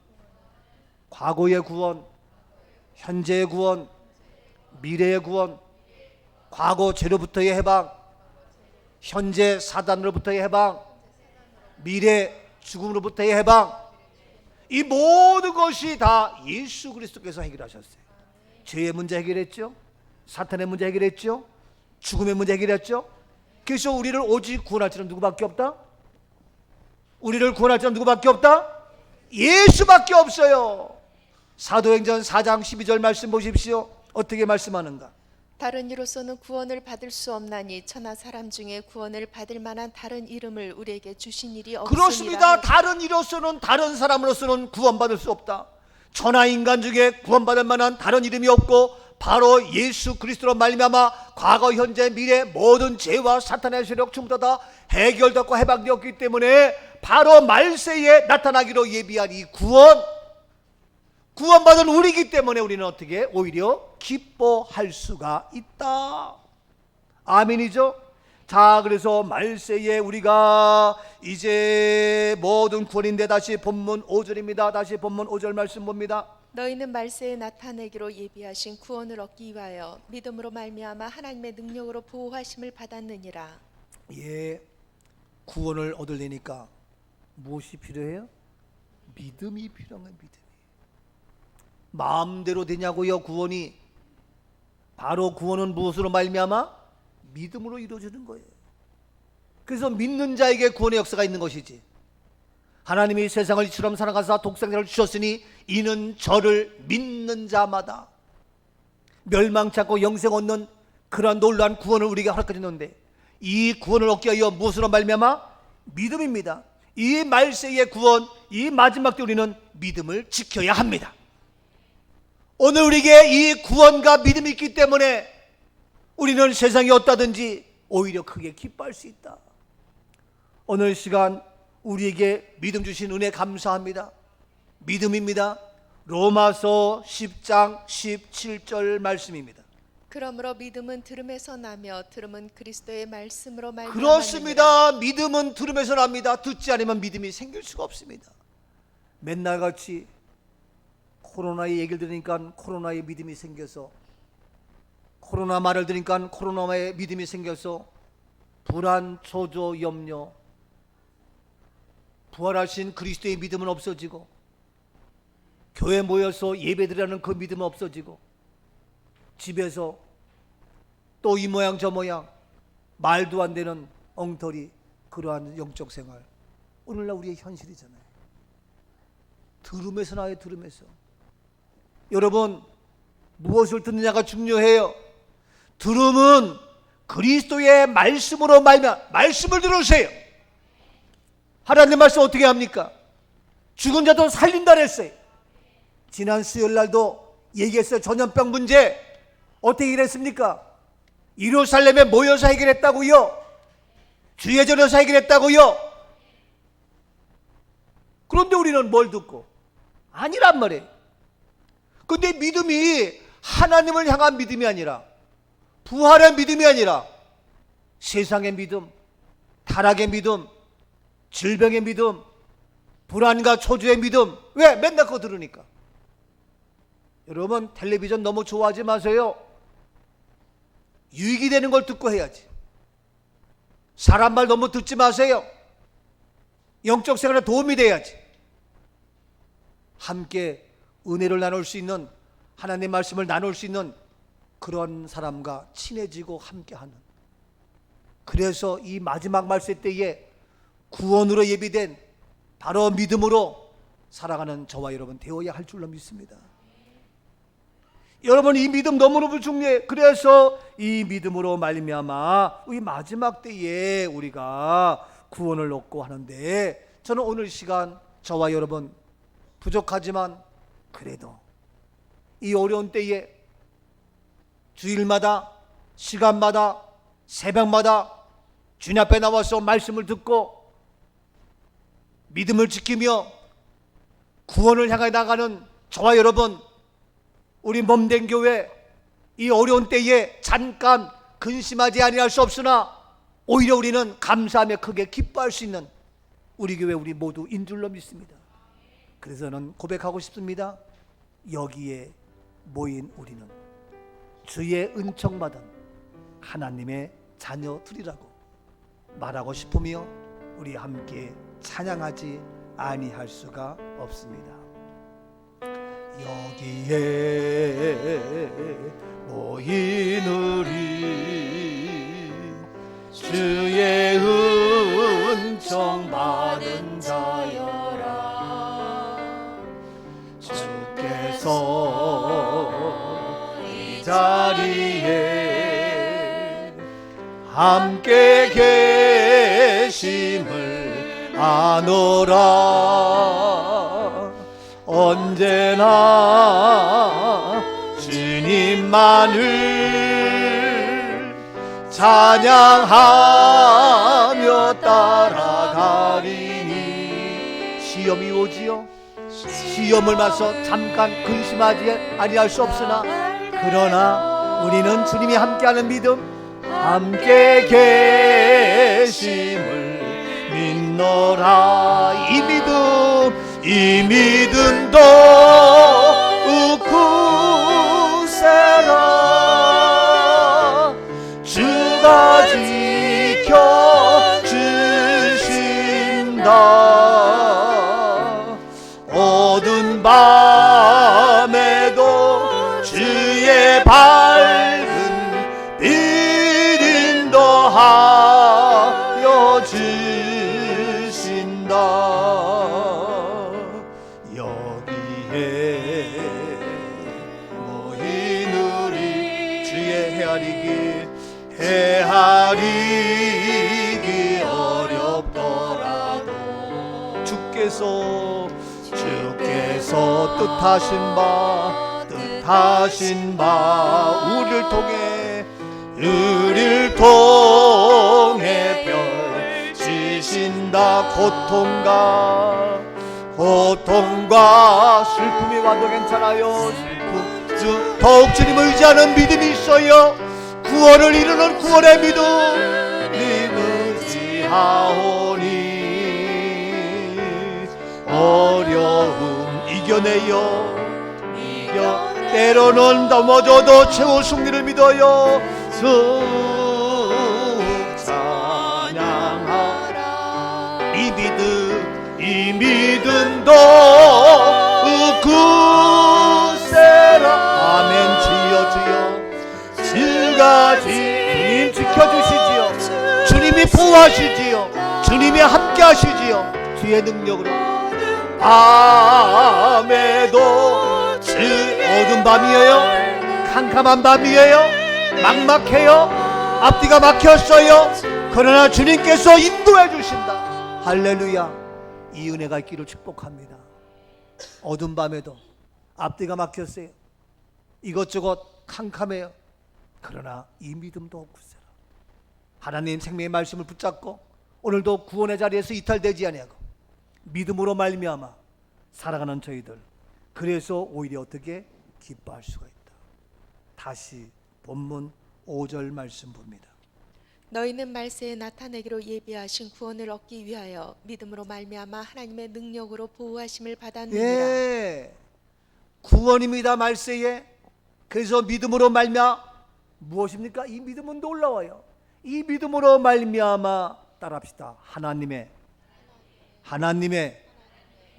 과거의 구원, 현재의 구원, 미래의 구원, 과거 죄로부터의 해방, 현재 사단으로부터의 해방, 미래 죽음으로부터의 해방, 이 모든 것이 다 예수 그리스도께서 해결하셨어요. 죄의 문제 해결했죠, 사탄의 문제 해결했죠, 죽음의 문제 해결했죠. 그래서 우리를 오직 구원할 자는 누구밖에 없다? 우리를 구원할 자는 누구밖에 없다? 예수밖에 없어요. 사도행전 4장 12절 말씀 보십시오. 어떻게 말씀하는가? 다른 이로서는 구원을 받을 수 없나니 천하 사람 중에 구원을 받을 만한 다른 이름을 우리에게 주신 일이 없으니라. 그렇습니다. 다른 이로서는, 다른 사람으로서는 구원받을 수 없다. 천하 인간 중에 구원받을 만한 다른 이름이 없고 바로 예수 그리스도로 말미암아 과거, 현재, 미래 모든 죄와 사탄의 세력 충분히 다 해결되고 해방되었기 때문에 바로 말세에 나타나기로 예비한 이 구원받은 우리이기 때문에 우리는 어떻게 오히려 기뻐할 수가 있다. 아멘이죠? 자, 그래서 말세에 우리가 이제 모든 구원인데, 다시 본문 5절입니다. 다시 본문 5절 말씀 봅니다. 너희는 말세에 나타내기로 예비하신 구원을 얻기 위하여 믿음으로 말미암아 하나님의 능력으로 보호하심을 받았느니라. 예, 구원을 얻으려니까 무엇이 필요해요? 믿음이 필요한 믿음이. 마음대로 되냐고요? 구원이. 바로 구원은 무엇으로 말미암아? 믿음으로 이루어지는 거예요. 그래서 믿는 자에게 구원의 역사가 있는 것이지. 하나님이 세상을 이처럼 사랑하사 독생자를 주셨으니 이는 저를 믿는 자마다 멸망치 않고 영생 얻는 그러한 놀라운 구원을 우리에게 허락해 줬는데, 이 구원을 얻기 위하여 무엇으로 말미암아? 믿음입니다. 이 말세의 구원, 이 마지막 때 우리는 믿음을 지켜야 합니다. 오늘 우리에게 이 구원과 믿음이 있기 때문에 우리는 세상이 어떠든지 오히려 크게 기뻐할 수 있다. 오늘 시간 우리에게 믿음 주신 은혜 감사합니다. 믿음입니다. 로마서 10장 17절 말씀입니다. 그러므로 믿음은 들음에서 나며 들음은 그리스도의 말씀으로 말미암아. 그렇습니다. 믿음은 들음에서 납니다. 듣지 않으면 믿음이 생길 수가 없습니다. 맨날 같이 코로나의 얘기를 들으니까 코로나의 믿음이 생겨서, 코로나 말을 들으니까 코로나의 믿음이 생겨서 불안, 초조, 염려, 부활하신 그리스도의 믿음은 없어지고, 교회 모여서 예배드리라는 그 믿음은 없어지고, 집에서 또 이 모양 저 모양 말도 안 되는 엉터리, 그러한 영적 생활, 오늘날 우리의 현실이잖아요. 들음에서 나와요. 들음에서. 여러분, 무엇을 듣느냐가 중요해요. 들음은 그리스도의 말씀으로 말미암아. 말씀을 들으세요. 하나님 말씀 어떻게 합니까? 죽은 자도 살린다 그랬어요. 지난 수요일 날도 얘기했어요. 전염병 문제 어떻게 해결했습니까? 예루살렘에 모여서 해결했다고요. 주의전에서 해결했다고요. 그런데 우리는 뭘 듣고? 아니란 말이에요. 근데 믿음이 하나님을 향한 믿음이 아니라, 부활의 믿음이 아니라 세상의 믿음, 타락의 믿음, 질병의 믿음, 불안과 초조의 믿음. 왜? 맨날 그거 들으니까. 여러분, 텔레비전 너무 좋아하지 마세요. 유익이 되는 걸 듣고 해야지. 사람 말 너무 듣지 마세요. 영적 생활에 도움이 돼야지. 함께 은혜를 나눌 수 있는, 하나님의 말씀을 나눌 수 있는 그런 사람과 친해지고 함께하는, 그래서 이 마지막 말세 때에 구원으로 예비된 바로 믿음으로 살아가는 저와 여러분 되어야 할 줄로 믿습니다. 여러분, 이 믿음 너무너무 중요해. 그래서 이 믿음으로 말미암아 우리 마지막 때에 우리가 구원을 얻고 하는데, 저는 오늘 시간 저와 여러분 부족하지만 그래도 이 어려운 때에 주일마다, 시간마다, 새벽마다 주님 앞에 나와서 말씀을 듣고 믿음을 지키며 구원을 향해 나가는 저와 여러분, 우리 몸된 교회, 이 어려운 때에 잠깐 근심하지 아니할 수 없으나 오히려 우리는 감사하며 크게 기뻐할 수 있는 우리 교회 우리 모두인 줄로 믿습니다. 그래서 저는 고백하고 싶습니다. 여기에 모인 우리는 주의 은총받은 하나님의 자녀들이라고 말하고 싶으며 우리 함께 찬양하지 아니할 수가 없습니다. 여기에 모인 우리 주의 은총 받은 자여라. 주께서 이 자리에 함께 계심을 아노라. 언제나 주님만을 찬양하며 따라가리니. 시험이 오지요. 시험을 맞서 잠깐 근심하지 아니할 수 없으나 그러나 우리는 주님이 함께하는 믿음, 함께 계심을 믿노라. 이 믿음도 굳세라. 주가 지켜주신다. 어두운 밤에도 주의 밝은 비린도 하여 주신다. 여기에 모인 우리 주의 헤아리기 어렵더라도 주께서 뜻하신 바 우리를 통해 펼치신다. 고통과 슬픔이 와도 괜찮아요. 더욱 주님을 의지하는 믿음이 있어요. 구원을 이루는 구원의 믿음 의지하오니 어려움 이겨내요. 때로는 넘어져도 최후 승리를 믿어요. 찬양하라. 이 믿음도 굳세라. 아멘. 주여 주님 지켜주시지요. 주님이 보호하시지요. 주님이 함께 하시지요. 주의 능력으로. 밤에도 어두운 밤이에요. 캄캄한 밤이에요. 막막해요. 앞뒤가 막혔어요. 그러나 주님께서 인도해 주신다. 할렐루야. 이 은혜가 있기를 축복합니다. 어두운 밤에도 앞뒤가 막혔어요. 이것저것 캄캄해요. 그러나 이 믿음도 굳세라. 하나님 생명의 말씀을 붙잡고 오늘도 구원의 자리에서 이탈되지 아니하고 믿음으로 말미암아 살아가는 저희들, 그래서 오히려 어떻게 기뻐할 수가 있다. 다시 본문 5절 말씀 봅니다. 너희는 말세에 나타내기로 예비하신 구원을 얻기 위하여 믿음으로 말미암아 하나님의 능력으로 보호하심을 받았느니라. 예, 구원입니다. 말세에. 그래서 믿음으로 말미암아 무엇입니까? 이 믿음은 놀라워요. 이 믿음으로 말미암아 따라합시다. 하나님의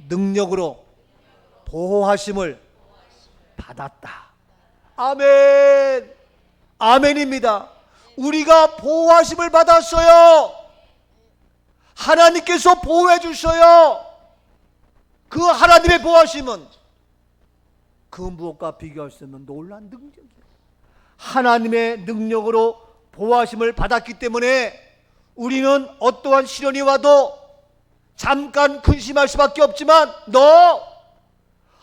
능력으로 보호하심을 받았다. 아멘. 아멘입니다. 우리가 보호하심을 받았어요. 하나님께서 보호해 주셔요. 그 하나님의 보호하심은 그 무엇과 비교할 수 없는 놀라운 능력이에요. 하나님의 능력으로 보호하심을 받았기 때문에 우리는 어떠한 시련이 와도 잠깐 근심할 수밖에 없지만, 너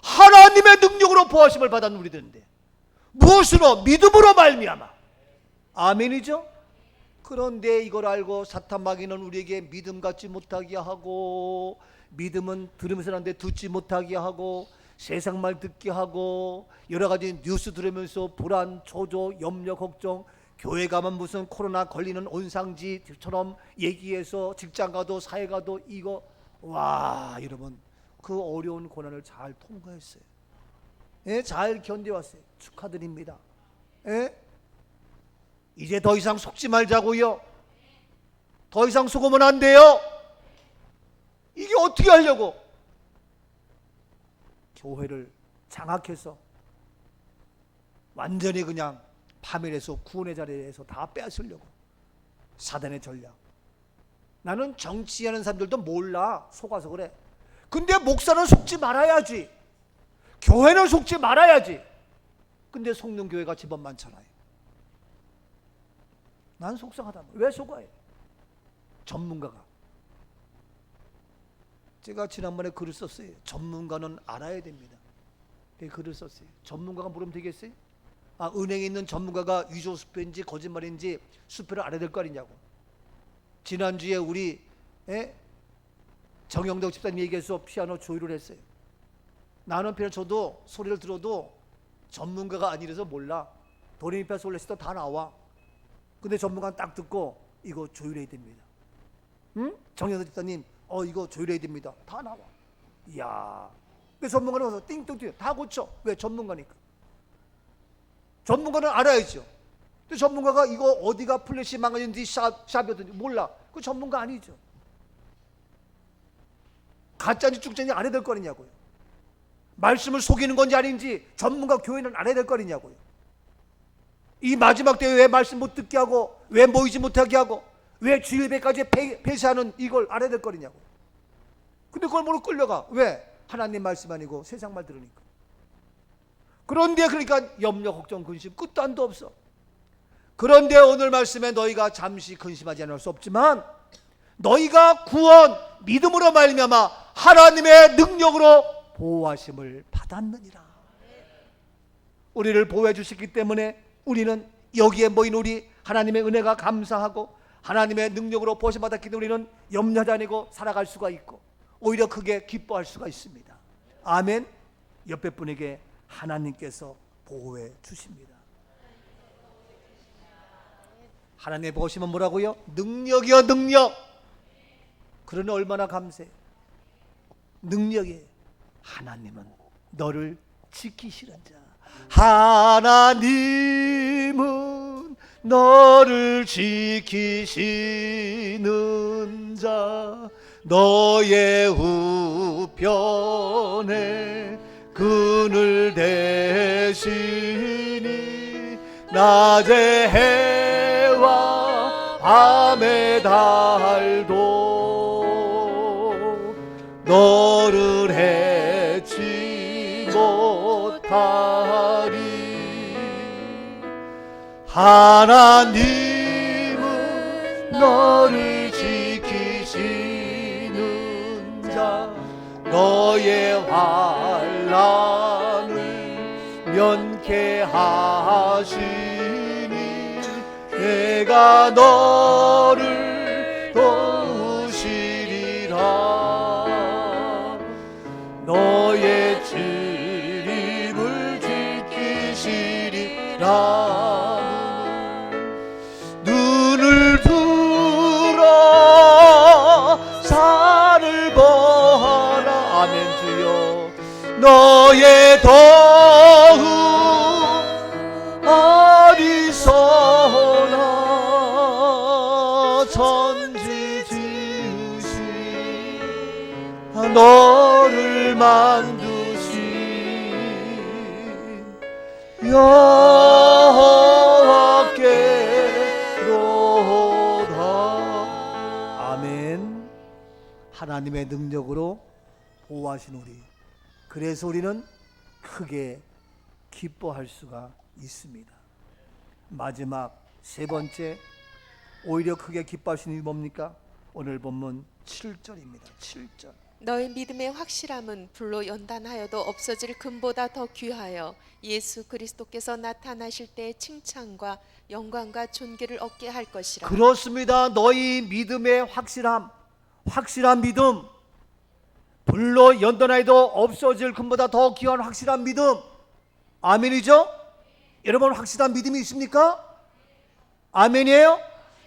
하나님의 능력으로 보호하심을 받은 우리들인데 무엇으로? 믿음으로 말미암아. 아멘이죠? 그런데 이걸 알고 사탄 마귀는 우리에게 믿음 갖지 못하게 하고, 믿음은 들으면서 하는데 듣지 못하게 하고, 세상 말 듣게 하고, 여러 가지 뉴스 들으면서 불안, 초조, 염려, 걱정, 교회 가면 무슨 코로나 걸리는 온상지처럼 얘기해서 직장 가도 사회 가도 이거, 와, 여러분 그 어려운 고난을 잘 통과했어요. 예, 잘 견뎌왔어요. 축하드립니다. 예? 이제 더 이상 속지 말자고요. 더 이상 속으면 안 돼요. 이게 어떻게 하려고? 교회를 장악해서 완전히 그냥 파멸해서 구원의 자리에서 다 빼앗으려고. 사단의 전략. 나는 정치하는 사람들도 몰라. 속아서 그래. 근데 목사는 속지 말아야지. 교회는 속지 말아야지. 근데 속는 교회가 제법 많잖아요. 난 속상하다. 왜 속아요? 전문가가. 제가 지난번에 글을 썼어요. 전문가는 알아야 됩니다. 글을 썼어요. 전문가가 물으면 되겠어요? 은행에 있는 전문가가 위조 수표인지 거짓말인지 수표를 알아야 될 거 아니냐고. 지난주에 우리 정영덕 집사님 얘기해서 피아노 조율을 했어요. 나는 피아노 쳐도 소리를 들어도 전문가가 아니라서 몰라. 도레미파 솔레시도 다 나와. 근데 전문가는 딱 듣고 이거 조율해야 됩니다. 응? 정영덕 집사님 이거 조율해야 됩니다. 다 나와. 이야. 왜 전문가는 와서 띵띵띵 다 고쳐. 왜? 전문가니까. 전문가는 알아야죠. 근데 전문가가 이거 어디가 플랫이 망가졌는지 샵이었든지 몰라. 그 전문가 아니죠. 가짜인지 쭉짜인지 알아야 될 거 아니냐고요. 말씀을 속이는 건지 아닌지 전문가 교회는 알아야 될 거 아니냐고요. 이 마지막 때에 왜 말씀 못 듣게 하고, 왜 모이지 못하게 하고, 왜 주일배까지 폐쇄하는 이걸 알아야 될 거 아니냐고요. 근데 그걸 모르고 끌려가. 왜? 하나님 말씀 아니고 세상 말 들으니까. 그런데 그러니까 염려, 걱정, 근심 끝도 안도 없어. 그런데 오늘 말씀에 너희가 잠시 근심하지 않을 수 없지만 너희가 구원, 믿음으로 말미암아 하나님의 능력으로 보호하심을 받았느니라. 우리를 보호해 주셨기 때문에 우리는 여기에 모인 우리 하나님의 은혜가 감사하고 하나님의 능력으로 보호하심 받았기 때문에 우리는 염려하지 않고 살아갈 수가 있고 오히려 크게 기뻐할 수가 있습니다. 아멘. 옆에 분에게 하나님께서 보호해 주십니다. 하나님의 보호심은 뭐라고요? 능력이요, 능력. 그러니 얼마나 감사해. 능력이에요. 하나님은 너를 지키시는 자. 하나님은 너를 지키시는 자. 너의 우편에 그늘 대시니 낮의 해와 밤의 달도 너를 해치 못하리. 하나님은 너를 지키시는 자. 너의 환난을 면케 하시니 내가 너를 도우시리라. 너의 출입을 지키시리라. 눈을 들어 산을 보아라. 아멘. 주여 너의 도움 어디서나 천지 지으신 너를 만드신 여호와께로다. 아멘. 하나님의 능력으로 보호하신 우리. 그래서 우리는 크게 기뻐할 수가 있습니다. 마지막 세 번째, 오히려 크게 기뻐하시는 일이 뭡니까? 오늘 본문 7절입니다. 7절. 너의 믿음의 확실함은 불로 연단하여도 없어질 금보다 더 귀하여 예수 그리스도께서 나타나실 때 칭찬과 영광과 존귀를 얻게 할 것이라. 그렇습니다. 너희 믿음의 확실함, 확실한 믿음, 불로 연단하여도 없어질 금보다 더 귀한 확실한 믿음. 아멘이죠? 여러분 확실한 믿음이 있습니까? 아멘이에요?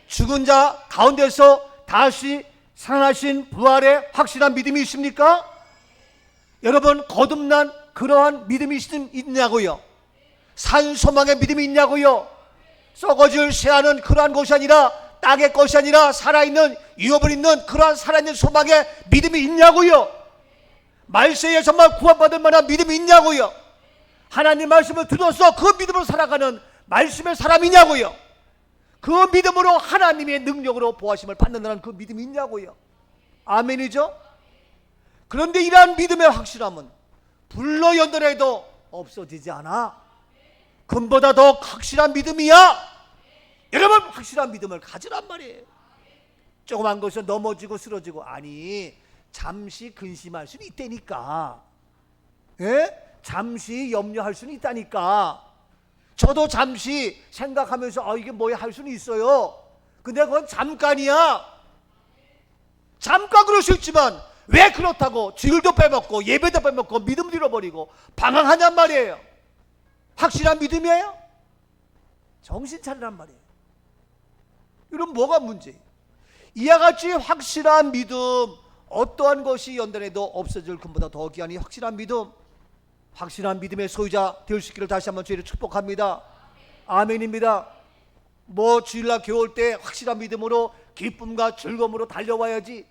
죽은 자 가운데서 다시 살아나신 부활의 확실한 믿음이 있습니까? 여러분 거듭난 그러한 믿음이 있냐고요? 산 소망의 믿음이 있냐고요? 썩어질 새하는 그러한 것이 아니라 땅의 것이 아니라 살아있는 유업을 있는 그러한 살아있는 소망의 믿음이 있냐고요? 말세에 정말 구원받을 만한 믿음이 있냐고요? 하나님 말씀을 들어서 그 믿음으로 살아가는 말씀의 사람이냐고요? 그 믿음으로 하나님의 능력으로 보호하심을 받는다는 그 믿음이 있냐고요? 아멘이죠? 그런데 이러한 믿음의 확실함은 불로 연단해도 없어지지 않아. 금보다 더 확실한 믿음이야. 여러분 확실한 믿음을 가지란 말이에요. 조그만 것에 넘어지고 쓰러지고, 아니 잠시 근심할 수는 있다니까. 예? 잠시 염려할 수는 있다니까. 저도 잠시 생각하면서 이게 뭐야 할 수는 있어요. 근데 그건 잠깐이야. 잠깐 그럴 수 있지만 왜 그렇다고 주일도 빼먹고 예배도 빼먹고 믿음 잃어버리고 방황하냔 말이에요. 확실한 믿음이에요? 정신 차리란 말이에요. 이런 뭐가 문제예요? 이와 같이 확실한 믿음, 어떠한 것이 연단해도 없어질 금보다 더 귀한 이 확실한 믿음, 확실한 믿음의 소유자 될 수 있기를 다시 한번 주의를 축복합니다. 아멘입니다. 뭐 주일날 교회 올 때 확실한 믿음으로 기쁨과 즐거움으로 달려와야지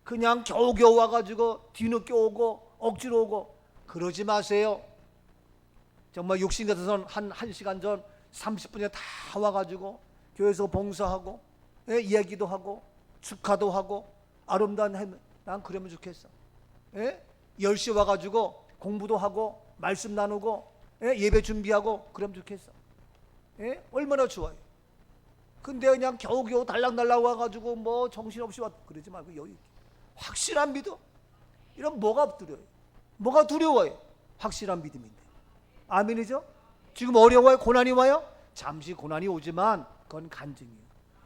그냥 겨우겨우 와가지고 뒤늦게 오고 억지로 오고 그러지 마세요. 정말 욕심 같아서는 한 1시간 전 30분에 다 와가지고 교회에서 봉사하고 이야기도 하고 축하도 하고 아름다운 난 그러면 좋겠어. 10시 와가지고 공부도 하고 말씀 나누고 예배 준비하고 그러면 좋겠어. 얼마나 좋아요. 근데 그냥 겨우겨우 달랑달랑 와가지고 뭐 정신없이 왔 그러지 말고 여유 있게 확실한 믿음. 이런 뭐가 두려워요? 뭐가 두려워요? 확실한 믿음인데. 아멘이죠? 지금 어려워요? 고난이 와요? 잠시 고난이 오지만 그건 간증이에요.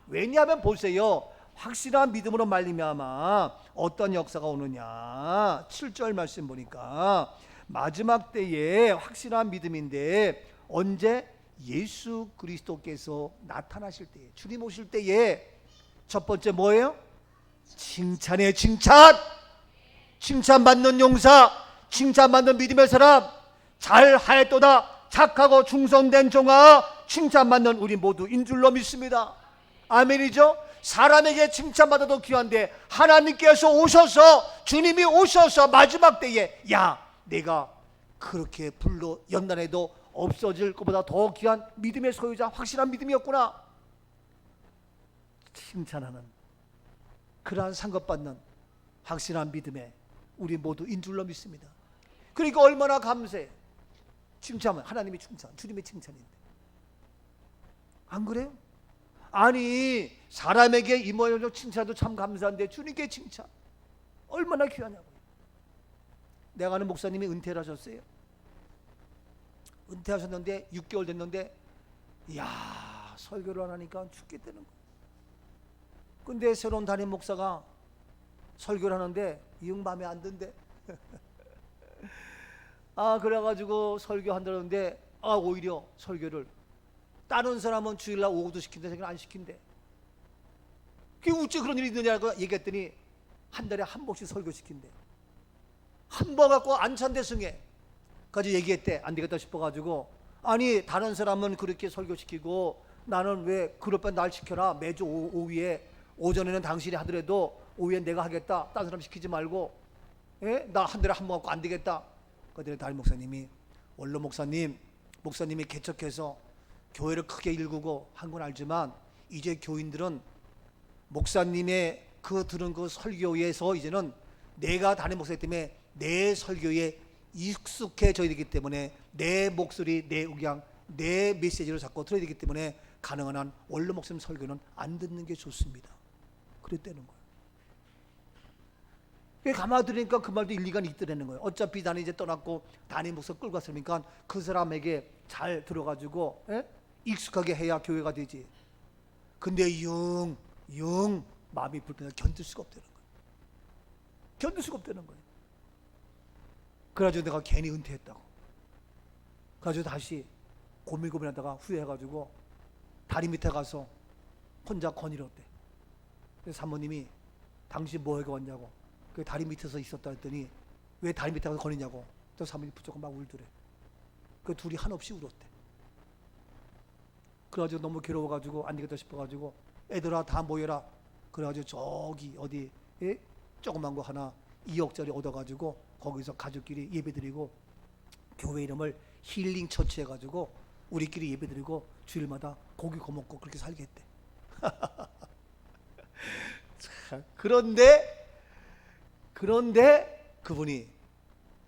왜냐하면 보세요, 확실한 믿음으로 말미암아 어떤 역사가 오느냐. 7절 말씀 보니까 마지막 때에 확실한 믿음인데 언제? 예수 그리스도께서 나타나실 때에, 주님 오실 때에 첫 번째 뭐예요? 칭찬이에요. 칭찬. 칭찬받는 용사, 칭찬받는 믿음의 사람, 잘하였도다 착하고 충성된 종아, 칭찬받는 우리 모두인 줄로 믿습니다. 아멘이죠? 사람에게 칭찬받아도 귀한데 하나님께서 오셔서, 주님이 오셔서 마지막 때에 야 내가 그렇게 불로 연단해도 없어질 것보다 더 귀한 믿음의 소유자, 확실한 믿음이었구나. 칭찬하는 그러한 상급받는 확실한 믿음에 우리 모두인 줄로 믿습니다. 그러니까 얼마나 감사해. 칭찬은 하나님의 칭찬, 주님의 칭찬인데 안 그래요? 아니 사람에게 이 모양 칭찬도 참 감사한데 주님께 칭찬 얼마나 귀하냐고요. 내가 아는 목사님이 은퇴를 하셨어요. 은퇴하셨는데 6개월 됐는데 이야 설교를 안 하니까 죽겠다는 거예요. 근데 새로운 담임 목사가 설교를 하는데 영 마음에 안 든대. 그래가지고 설교한다는데 오히려 설교를 다른 사람은 주일날 오후도 시킨다, 생각 안 시킨대. 그게 어째 그런 일이 있느냐고 얘기했더니 한 달에 한 번씩 설교시킨대. 한 번 갖고 안 찬대 승해 까지 얘기했대. 안 되겠다 싶어가지고 아니 다른 사람은 그렇게 설교시키고 나는 왜 그럴 뻔 날 시켜라. 매주 오후에 오전에는 당신이 하더라도 오후엔 내가 하겠다. 다른 사람 시키지 말고 나 한 달에 한 번 갖고 안 되겠다. 그랬더니 담임 목사님이 원로 목사님이 개척해서 교회를 크게 일구고 한 건 알지만 이제 교인들은 목사님의 들은 그 설교에서 이제는 내가 담임 목사님 때문에 내 설교에 익숙해져야 되기 때문에 내 목소리, 내 의견, 내 메시지를 자꾸 들어야 되기 때문에 가능한 한 원로 목사님 설교는 안 듣는 게 좋습니다. 그랬다는 거예요. 가만히 들으니까 그 말도 일리가 있더라는 거예요. 어차피 나는 이제 떠났고 담임 목사 끌고 갔으니까 그 사람에게 잘 들어가지고 익숙하게 해야 교회가 되지. 근데 영 마음이 불편해서 견딜 수가 없다는 거예요. 견딜 수가 없다는 거예요. 그래가지고 내가 괜히 은퇴했다고. 그래가지고 다시 고민하다가 후회해가지고 다리 밑에 가서 혼자 거닐었대. 그래서 사모님이 당신 뭐하고 왔냐고. 그 다리 밑에서 있었다 했더니 왜 다리 밑에 가서 거리냐고. 또 사모님이 붙잡고 막 울더래. 그 둘이 한없이 울었대. 그래가지고 너무 괴로워가지고 안 되겠다 싶어가지고 애들아 다 모여라. 그래가지고 저기 어디 조그만 거 하나 2억짜리 얻어가지고 거기서 가족끼리 예배드리고 교회 이름을 힐링 처치 해가지고 우리끼리 예배드리고 주일마다 고기 구워 먹고 그렇게 살겠대. 그런데 그분이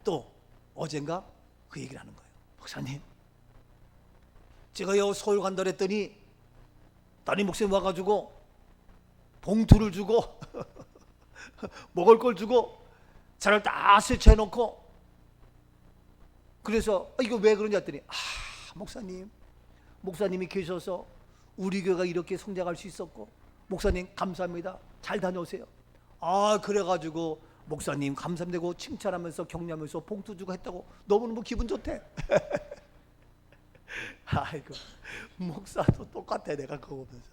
또 어젠가 그 얘기를 하는 거예요. 목사님, 제가요 서울 간다 그랬더니 담임 목사님 와가지고 봉투를 주고 먹을 걸 주고 자를 다 세차해놓고 그래서 이거 왜 그러냐 했더니 목사님이 계셔서 우리 교회가 이렇게 성장할 수 있었고 목사님 감사합니다. 잘 다녀오세요. 그래가지고 목사님 감사되고 칭찬하면서 격려하면서 봉투 주고 했다고 너무너무 기분 좋대. 아이고 목사도 똑같아. 내가 그거 보면서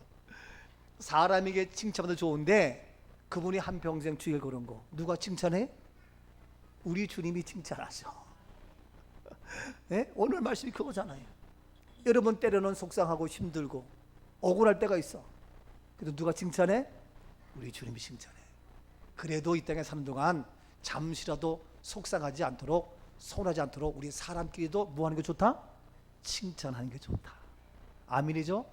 사람에게 칭찬도 좋은데 그분이 한평생 주일 걸은 거 누가 칭찬해? 우리 주님이 칭찬하죠. 오늘 말씀이 그거잖아요. 여러분 때로는 속상하고 힘들고 억울할 때가 있어. 그래도 누가 칭찬해? 우리 주님이 칭찬해. 그래도 이 땅에 사는 동안 잠시라도 속상하지 않도록 서운하지 않도록 우리 사람끼리도 뭐 하는 게 좋다? 칭찬하는 게 좋다. 아멘이죠?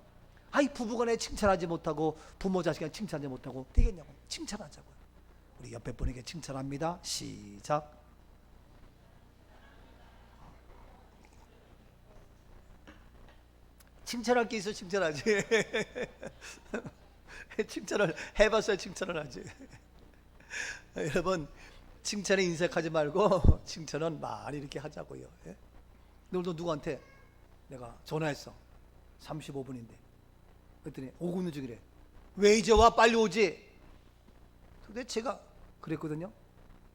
부부간에 칭찬하지 못하고 부모 자식간에 칭찬하지 못하고 되겠냐고. 칭찬하자고요. 우리 옆에 분에게 칭찬합니다. 시작. 칭찬할 게 있어 칭찬하지. 칭찬을 해봤어야 칭찬을 하지. 여러분 칭찬에 인색하지 말고 칭찬은 많이 이렇게 하자고요. 오늘도 누구한테 내가 전화했어. 35분인데 그랬더니 오고 있는 중이래. 왜 이제 와? 빨리 오지. 근데 제가 그랬거든요.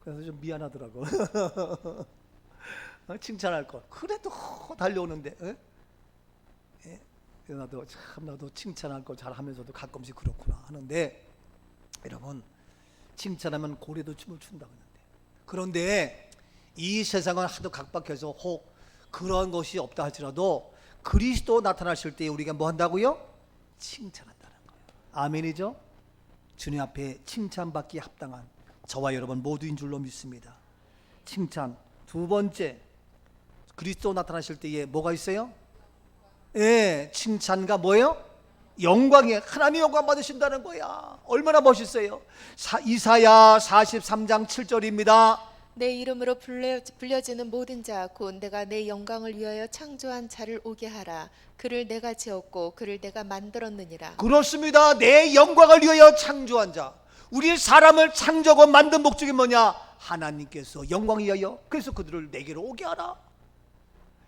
그래서 좀 미안하더라고. 칭찬할 걸 그래도 달려오는데. 나도 칭찬할 걸 잘하면서도 가끔씩 그렇구나 하는데 여러분 칭찬하면 고래도 춤을 춘다고 하는데 그런데 이 세상은 하도 각박해서 혹 그런 것이 없다 할지라도 그리스도 나타나실 때 우리가 뭐 한다고요? 칭찬한다는 거예요. 아멘이죠? 주님 앞에 칭찬받기 합당한 저와 여러분 모두인 줄로 믿습니다. 칭찬. 두 번째, 그리스도 나타나실 때에 뭐가 있어요? 칭찬과 뭐예요? 영광이에요. 하나님의 영광 받으신다는 거야. 얼마나 멋있어요. 이사야 43장 7절입니다. 내 이름으로 불려지는 모든 자 곧 내가 내 영광을 위하여 창조한 자를 오게 하라. 그를 내가 지었고 그를 내가 만들었느니라. 그렇습니다. 내 영광을 위하여 창조한 자. 우리 사람을 창조하고 만든 목적이 뭐냐? 하나님께서 영광 위하여 그래서 그들을 내게로 오게 하라.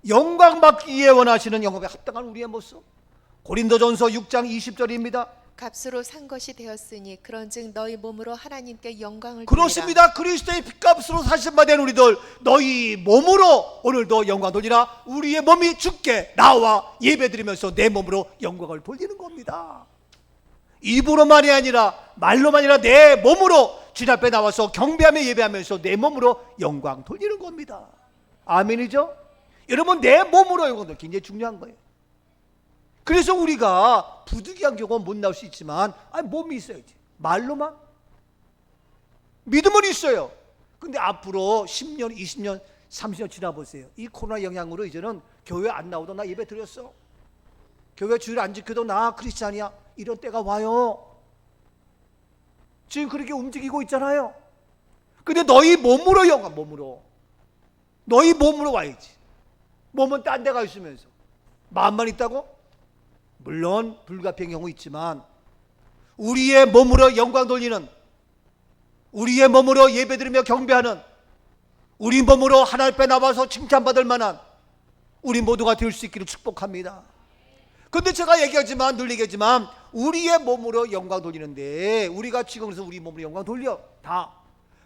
영광 받기 위해 원하시는 영광에 합당한 우리의 모습. 고린도전서 6장 20절입니다. 값으로 산 것이 되었으니 그런즉 너희 몸으로 하나님께 영광을 그렇습니다. 그리스도의 핏값으로 사신 바 된 우리들 너희 몸으로 오늘도 영광 돌리라. 우리의 몸이 주께 나와 예배드리면서 내 몸으로 영광을 돌리는 겁니다. 입으로만이 아니라 말로만이 아니라 내 몸으로 주님 앞에 나와서 경배하며 예배하면서 내 몸으로 영광 돌리는 겁니다. 아멘이죠? 여러분 내 몸으로 영광 돌리는 굉장히 중요한 거예요. 그래서 우리가 부득이한 경우는 못 나올 수 있지만 몸이 있어야지. 말로만 믿음은 있어요. 근데 앞으로 10년, 20년, 30년 지나보세요. 이 코로나 영향으로 이제는 교회 안 나오도 나 예배 드렸어. 교회 주일 안 지켜도 나 크리스찬이야. 이런 때가 와요. 지금 그렇게 움직이고 있잖아요. 근데 너희 몸으로 영광, 몸으로 너희 몸으로 와야지. 몸은 딴 데 가 있으면서 마음만 있다고? 물론 불가피한 경우 있지만 우리의 몸으로 영광 돌리는, 우리의 몸으로 예배드리며 경배하는, 우리 몸으로 하나님 앞에 나와서 칭찬받을 만한 우리 모두가 될 수 있기를 축복합니다. 근데 제가 늘 얘기하지만 우리의 몸으로 영광 돌리는데, 우리가 지금 그래서 우리 몸으로 영광 돌려 다.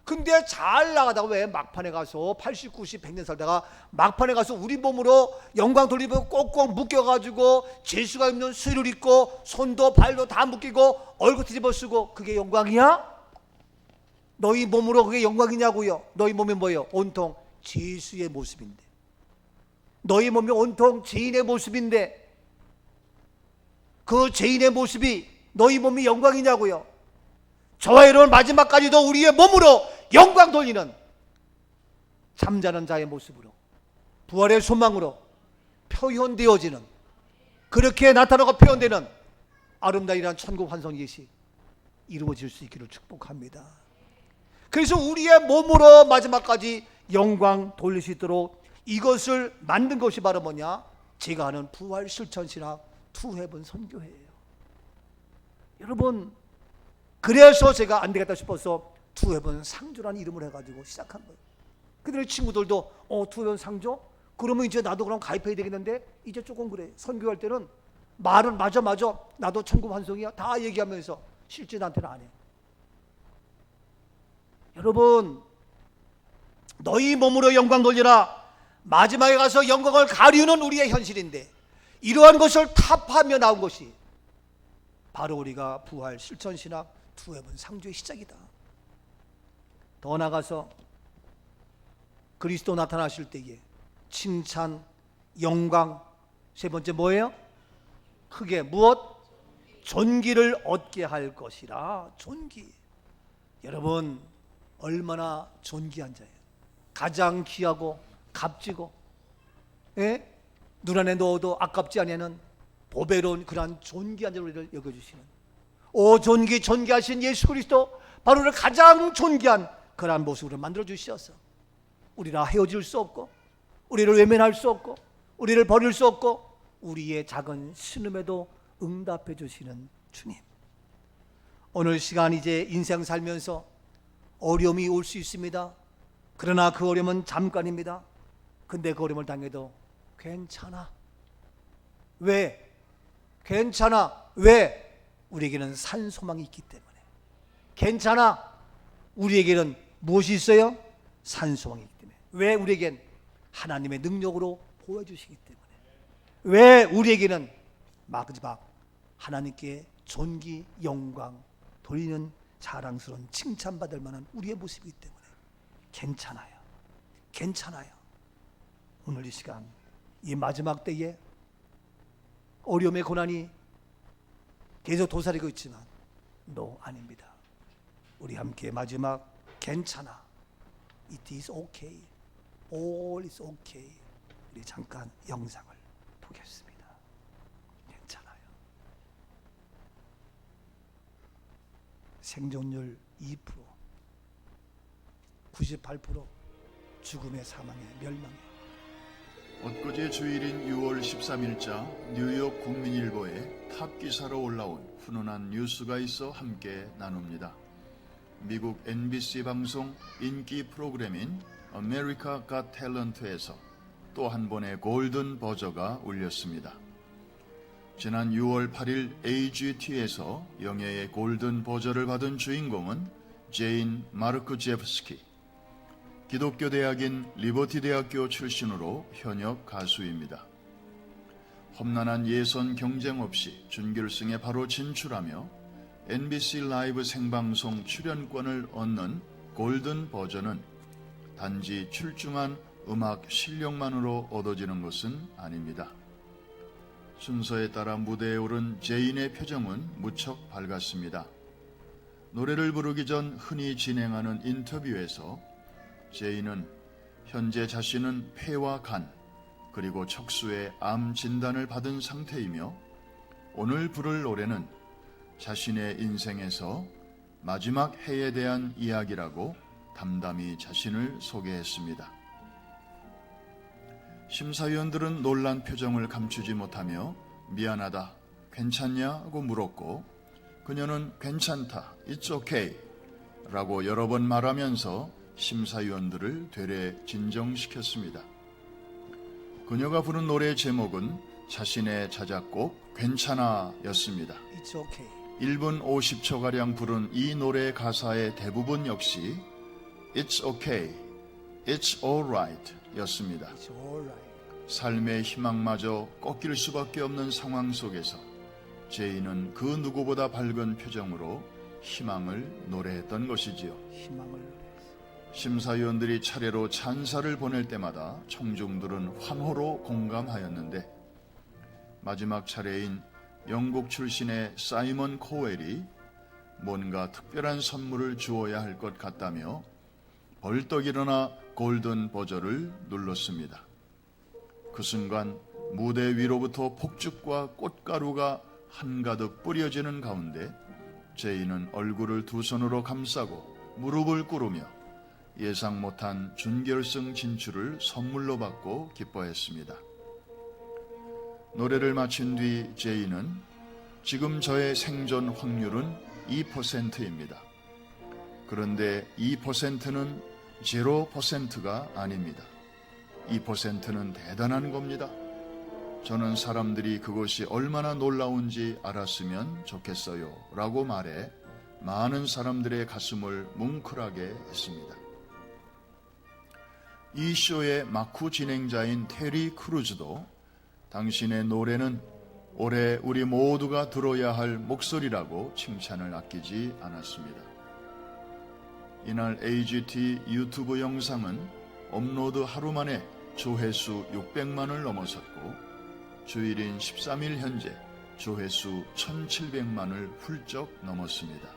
근데 잘 나가다가 왜 막판에 가서 80, 90, 100년 살다가 막판에 가서 우리 몸으로 영광 돌리고 꼭꼭 묶여가지고 재수가 있는 수의를 입고 손도 발도 다 묶이고 얼굴 뒤집어 쓰고, 그게 영광이야? 너희 몸으로 그게 영광이냐고요? 너희 몸이 뭐예요? 온통 죄수의 모습인데, 너희 몸이 온통 죄인의 모습인데, 그 죄인의 모습이 너희 몸이 영광이냐고요? 저와 여러분 마지막까지도 우리의 몸으로 영광 돌리는 잠자는 자의 모습으로, 부활의 소망으로 표현되어지는, 그렇게 나타나고 표현되는 아름다운 천국 환상 예시 이루어질 수 있기를 축복합니다. 그래서 우리의 몸으로 마지막까지 영광 돌릴 수 있도록 이것을 만든 것이 바로 뭐냐? 제가 하는 부활 실천 신학 투헤븐 선교회예요. 여러분, 그래서 제가 안 되겠다 싶어서 투헤븐 상조라는 이름을 해가지고 시작한 거예요. 그들의 친구들도 투헤븐 상조? 그러면 이제 나도 그럼 가입해야 되겠는데, 이제 조금 그래. 선교할 때는 말은 맞아 나도 천국 환송이야 다 얘기하면서 실제 나한테는 안 해. 여러분, 너희 몸으로 영광 돌리라. 마지막에 가서 영광을 가리우는 우리의 현실인데, 이러한 것을 타파하며 나온 것이 바로 우리가 부활 실천신학 투헤븐 상조의 시작이다. 더 나아가서 그리스도 나타나실 때에 칭찬, 영광, 세 번째 뭐예요? 크게 무엇? 존귀를 얻게 할 것이라. 존귀. 여러분, 얼마나 존귀한 자예요. 가장 귀하고 값지고, 예? 눈 안에 넣어도 아깝지 아니하는 보배로운 그러한 존귀한 자로 우리를 여겨주시는, 존귀하신 예수 그리스도, 바로 우리를 가장 존귀한 그러한 모습으로 만들어 주셔서 우리라 헤어질 수 없고, 우리를 외면할 수 없고, 우리를 버릴 수 없고, 우리의 작은 신음에도 응답해 주시는 주님. 오늘 시간 이제 인생 살면서 어려움이 올 수 있습니다. 그러나 그 어려움은 잠깐입니다. 근데 그 어려움을 당해도 괜찮아. 왜? 괜찮아. 왜? 우리에게는 산 소망이 있기 때문에. 괜찮아. 우리에게는 무엇이 있어요? 산 소망이 있기 때문에. 왜? 우리에겐 하나님의 능력으로 보여주시기 때문에. 왜? 우리에게는 마지막 하나님께 존귀, 영광 돌리는 자랑스러운 칭찬받을 만한 우리의 모습이기 때문에 괜찮아요. 괜찮아요. 오늘 이 시간, 이 마지막 때에 어려움의 고난이 계속 도사리고 있지만 아닙니다. 우리 함께 마지막 괜찮아. It is okay. All is okay. 우리 잠깐 영상을 보겠습니다. 괜찮아요. 생존율 2%, 98% 죽음의 사망에 멸망에. 엊그제 주일인 6월 13일자 뉴욕 국민일보에 탑 기사로 올라온 훈훈한 뉴스가 있어 함께 나눕니다. 미국 NBC 방송 인기 프로그램인 America Got Talent에서 또 한 번의 골든 버저가 울렸습니다. 지난 6월 8일 AGT에서 영예의 골든 버저를 받은 주인공은 제인 마르크 제프스키, 기독교 대학인 리버티 대학교 출신으로 현역 가수입니다. 험난한 예선 경쟁 없이 준결승에 바로 진출하며 NBC 라이브 생방송 출연권을 얻는 골든 버전은 단지 출중한 음악 실력만으로 얻어지는 것은 아닙니다. 순서에 따라 무대에 오른 제인의 표정은 무척 밝았습니다. 노래를 부르기 전 흔히 진행하는 인터뷰에서 제인은 현재 자신은 폐와 간 그리고 척수의 암 진단을 받은 상태이며 오늘 부를 노래는 자신의 인생에서 마지막 해에 대한 이야기라고 담담히 자신을 소개했습니다. 심사위원들은 놀란 표정을 감추지 못하며 미안하다, 괜찮냐고 물었고 그녀는 괜찮다, It's okay 라고 여러 번 말하면서 심사위원들을 되레 진정시켰습니다. 그녀가 부른 노래의 제목은 자신의 자작곡 괜찮아 였습니다. It's okay. 1분 50초가량 부른 이 노래의 가사의 대부분 역시 It's okay, It's alright 였습니다. It's alright. 삶의 희망마저 꺾일 수밖에 없는 상황 속에서 제이는 그 누구보다 밝은 표정으로 희망을 노래했던 것이지요. 희망을 노래했어. 심사위원들이 차례로 찬사를 보낼 때마다 청중들은 환호로 공감하였는데 마지막 차례인 영국 출신의 사이먼 코웰이 뭔가 특별한 선물을 주어야 할 것 같다며 벌떡 일어나 골든 버저를 눌렀습니다. 그 순간 무대 위로부터 폭죽과 꽃가루가 한가득 뿌려지는 가운데 제이는 얼굴을 두 손으로 감싸고 무릎을 꿇으며 예상 못한 준결승 진출을 선물로 받고 기뻐했습니다. 노래를 마친 뒤 제이는 지금 저의 생존 확률은 2%입니다. 그런데 2%는 0%가 아닙니다. 2%는 대단한 겁니다. 저는 사람들이 그것이 얼마나 놀라운지 알았으면 좋겠어요 라고 말해 많은 사람들의 가슴을 뭉클하게 했습니다. 이 쇼의 막후 진행자인 테리 크루즈도 당신의 노래는 올해 우리 모두가 들어야 할 목소리라고 칭찬을 아끼지 않았습니다. 이날 AGT 유튜브 영상은 업로드 하루 만에 조회수 600만을 넘어섰고 주일인 13일 현재 조회수 1700만을 훌쩍 넘었습니다.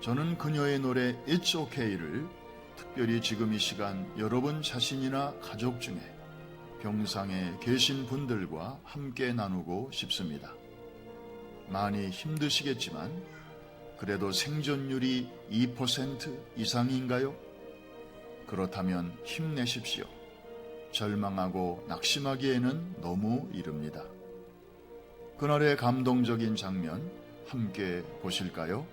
저는 그녀의 노래 It's OK를 특별히 지금 이 시간 여러분 자신이나 가족 중에 병상에 계신 분들과 함께 나누고 싶습니다. 많이 힘드시겠지만 그래도 생존율이 2% 이상인가요? 그렇다면 힘내십시오. 절망하고 낙심하기에는 너무 이릅니다. 그날의 감동적인 장면 함께 보실까요?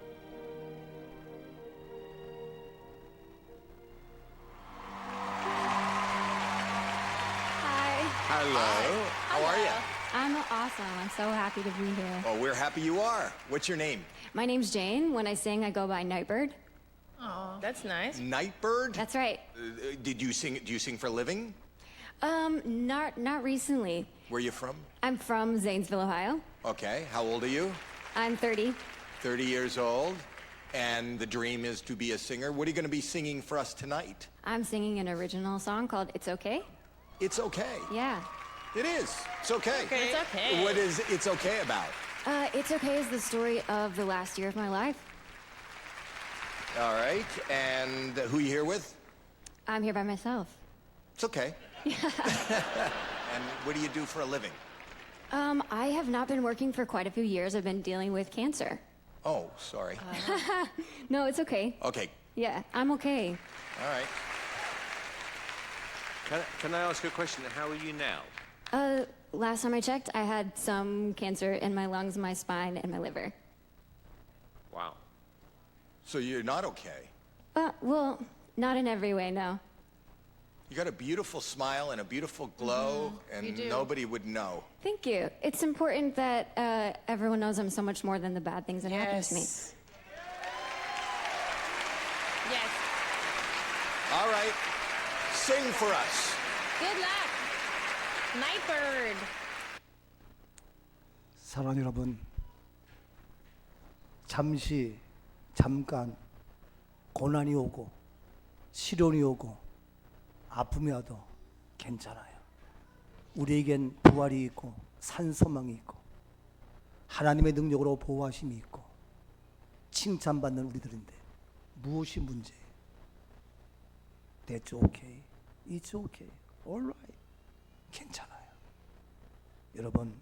Hi. Hello. How are you? I'm awesome. I'm so happy to be here. Oh, we're happy you are. What's your name? My name's Jane. When I sing, I go by Nightbird. Oh, that's nice. Nightbird? That's right. Did you sing? Do you sing for a living? Not recently. Where are you from? I'm from Zanesville, Ohio. Okay. How old are you? I'm 30. 30 years old. And the dream is to be a singer. What are you going to be singing for us tonight? I'm singing an original song called It's Okay. It's okay. Yeah. It is. It's okay. It's okay. What is It's Okay about? It's Okay is the story of the last year of my life. All right. And who are you here with? I'm here by myself. It's okay. And what do you do for a living? I have not been working for quite a few years. I've been dealing with cancer. Oh, sorry. No, it's okay. Okay. Yeah, I'm okay. All right. Can I ask a question? How are you now? Last time I checked, I had some cancer in my lungs, my spine, and my liver. Wow. So you're not okay. Well, not in every way, no. You got a beautiful smile and a beautiful glow, You and do. nobody would know. Thank you. It's important that everyone knows I'm so much more than the bad things that happen to me. Yes. Yes. All right, sing for us. Good luck. Nightbird. 사랑하는 여러분, 잠깐 고난이 오고 시련이 오고 아픔이 와도 괜찮아요. 우리에겐 부활이 있고 산소망이 있고 하나님의 능력으로 보호하심이 있고 칭찬받는 우리들인데 무엇이 문제예요? That's okay. It's okay. All right. 괜찮아요. 여러분,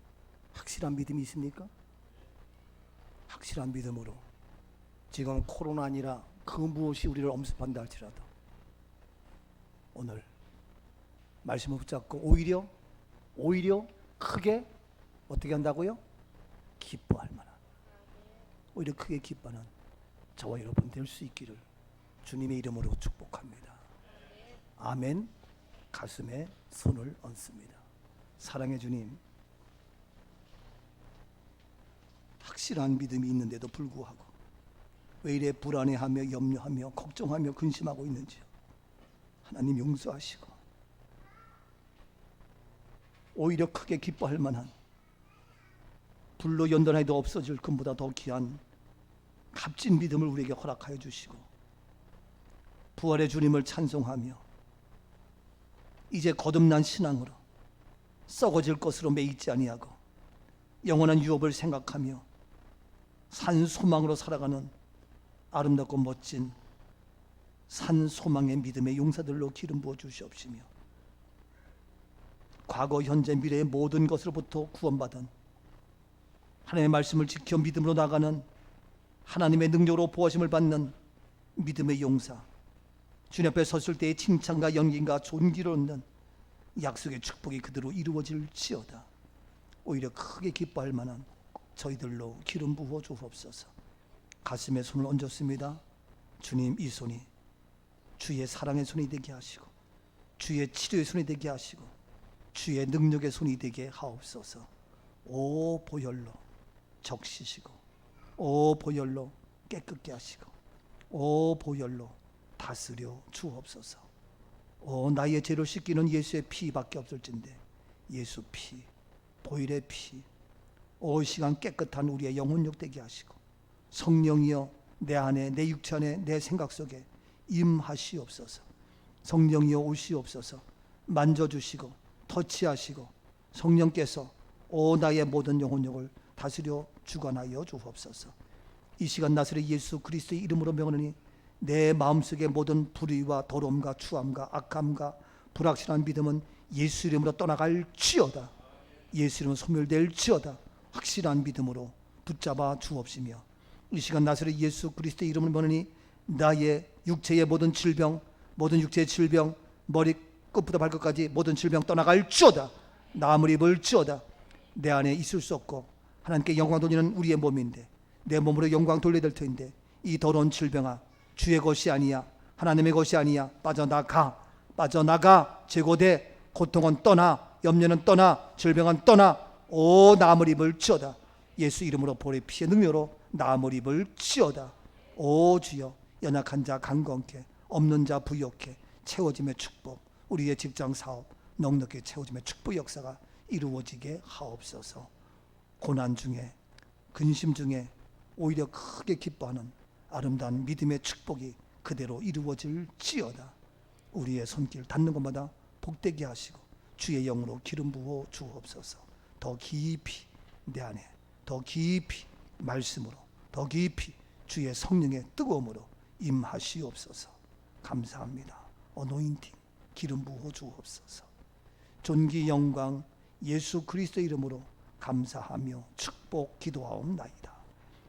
확실한 믿음이 있습니까? 확실한 믿음으로 지금 코로나 아니라 그 무엇이 우리를 엄습한다 할지라도 오늘 말씀을 붙잡고 오히려 크게 어떻게 한다고요? 기뻐할 만한, 오히려 크게 기뻐하는 저와 여러분 될 수 있기를 주님의 이름으로 축복합니다. 아멘. 가슴에 손을 얹습니다. 사랑의 주님, 확실한 믿음이 있는데도 불구하고 왜 이래 불안해하며 염려하며 걱정하며 근심하고 있는지요. 하나님 용서하시고 오히려 크게 기뻐할 만한, 불로 연단해도 없어질 금보다 더 귀한 값진 믿음을 우리에게 허락하여 주시고 부활의 주님을 찬송하며 이제 거듭난 신앙으로 썩어질 것으로 매이지 아니하고 영원한 유업을 생각하며 산 소망으로 살아가는 아름답고 멋진 산 소망의 믿음의 용사들로 기름 부어 주시옵시며 과거 현재 미래의 모든 것으로부터 구원받은 하나님의 말씀을 지켜 믿음으로 나가는 하나님의 능력으로 보호하심을 받는 믿음의 용사, 주님 앞에 섰을 때의 칭찬과 연기가 존귀를 얻는 약속의 축복이 그대로 이루어질지어다. 오히려 크게 기뻐할 만한 저희들로 기름 부어 주옵소서. 가슴에 손을 얹었습니다. 주님, 이 손이 주의 사랑의 손이 되게 하시고 주의 치료의 손이 되게 하시고 주의 능력의 손이 되게 하옵소서. 오 보혈로 적시시고 오 보혈로 깨끗게 하시고 오 보혈로 다스려 주옵소서. 오 나의 죄를 씻기는 예수의 피밖에 없을진데 예수 피, 보혈의 피, 오 시간 깨끗한 우리의 영혼력 되게 하시고 성령이여 내 안에, 내 육체 안에, 내 생각 속에 임하시옵소서. 성령이여 오시옵소서. 만져주시고 터치하시고 성령께서 오 나의 모든 영혼력을 다스려 주관하여 주옵소서. 이 시간 나사렛 예수 그리스도의 이름으로 명하노니 내 마음속의 모든 불의와 더러움과 추함과 악함과 불확실한 믿음은 예수 이름으로 떠나갈지어다. 예수 이름으로 소멸될지어다. 확실한 믿음으로 붙잡아 주옵시며 이 시간 나사렛 예수 그리스도의 이름을 명하노니 나의 육체의 모든 질병, 모든 육체의 질병, 머리 끝부터 발끝까지 모든 질병 떠나갈지어다. 나음을 입을지어다. 내 안에 있을 수 없고 하나님께 영광 돌리는 우리의 몸인데 내 몸으로 영광 돌려야 될 터인데 이 더러운 질병아 주의 것이 아니야, 하나님의 것이 아니야. 빠져나가. 제거돼. 고통은 떠나, 염려는 떠나, 질병은 떠나. 오 나음을 입을지어다. 예수 이름으로 볼의 피의 능력으로 나음을 입을지어다. 오 주여, 연약한 자 강건케, 없는 자 부욕케 채워짐의 축복, 우리의 직장 사업 넉넉히 채워짐의 축복 역사가 이루어지게 하옵소서. 고난 중에, 근심 중에 오히려 크게 기뻐하는 아름다운 믿음의 축복이 그대로 이루어질지어다. 우리의 손길 닿는 것마다 복되게 하시고 주의 영으로 기름 부어 주옵소서. 더 깊이 내 안에, 더 깊이 말씀으로, 더 깊이 주의 성령의 뜨거움으로 임하시옵소서. 감사합니다. 어노인팅 기름 부어 주옵소서. 존귀 영광 예수 그리스도 이름으로 감사하며 축복 기도하옵나이다.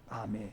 아멘.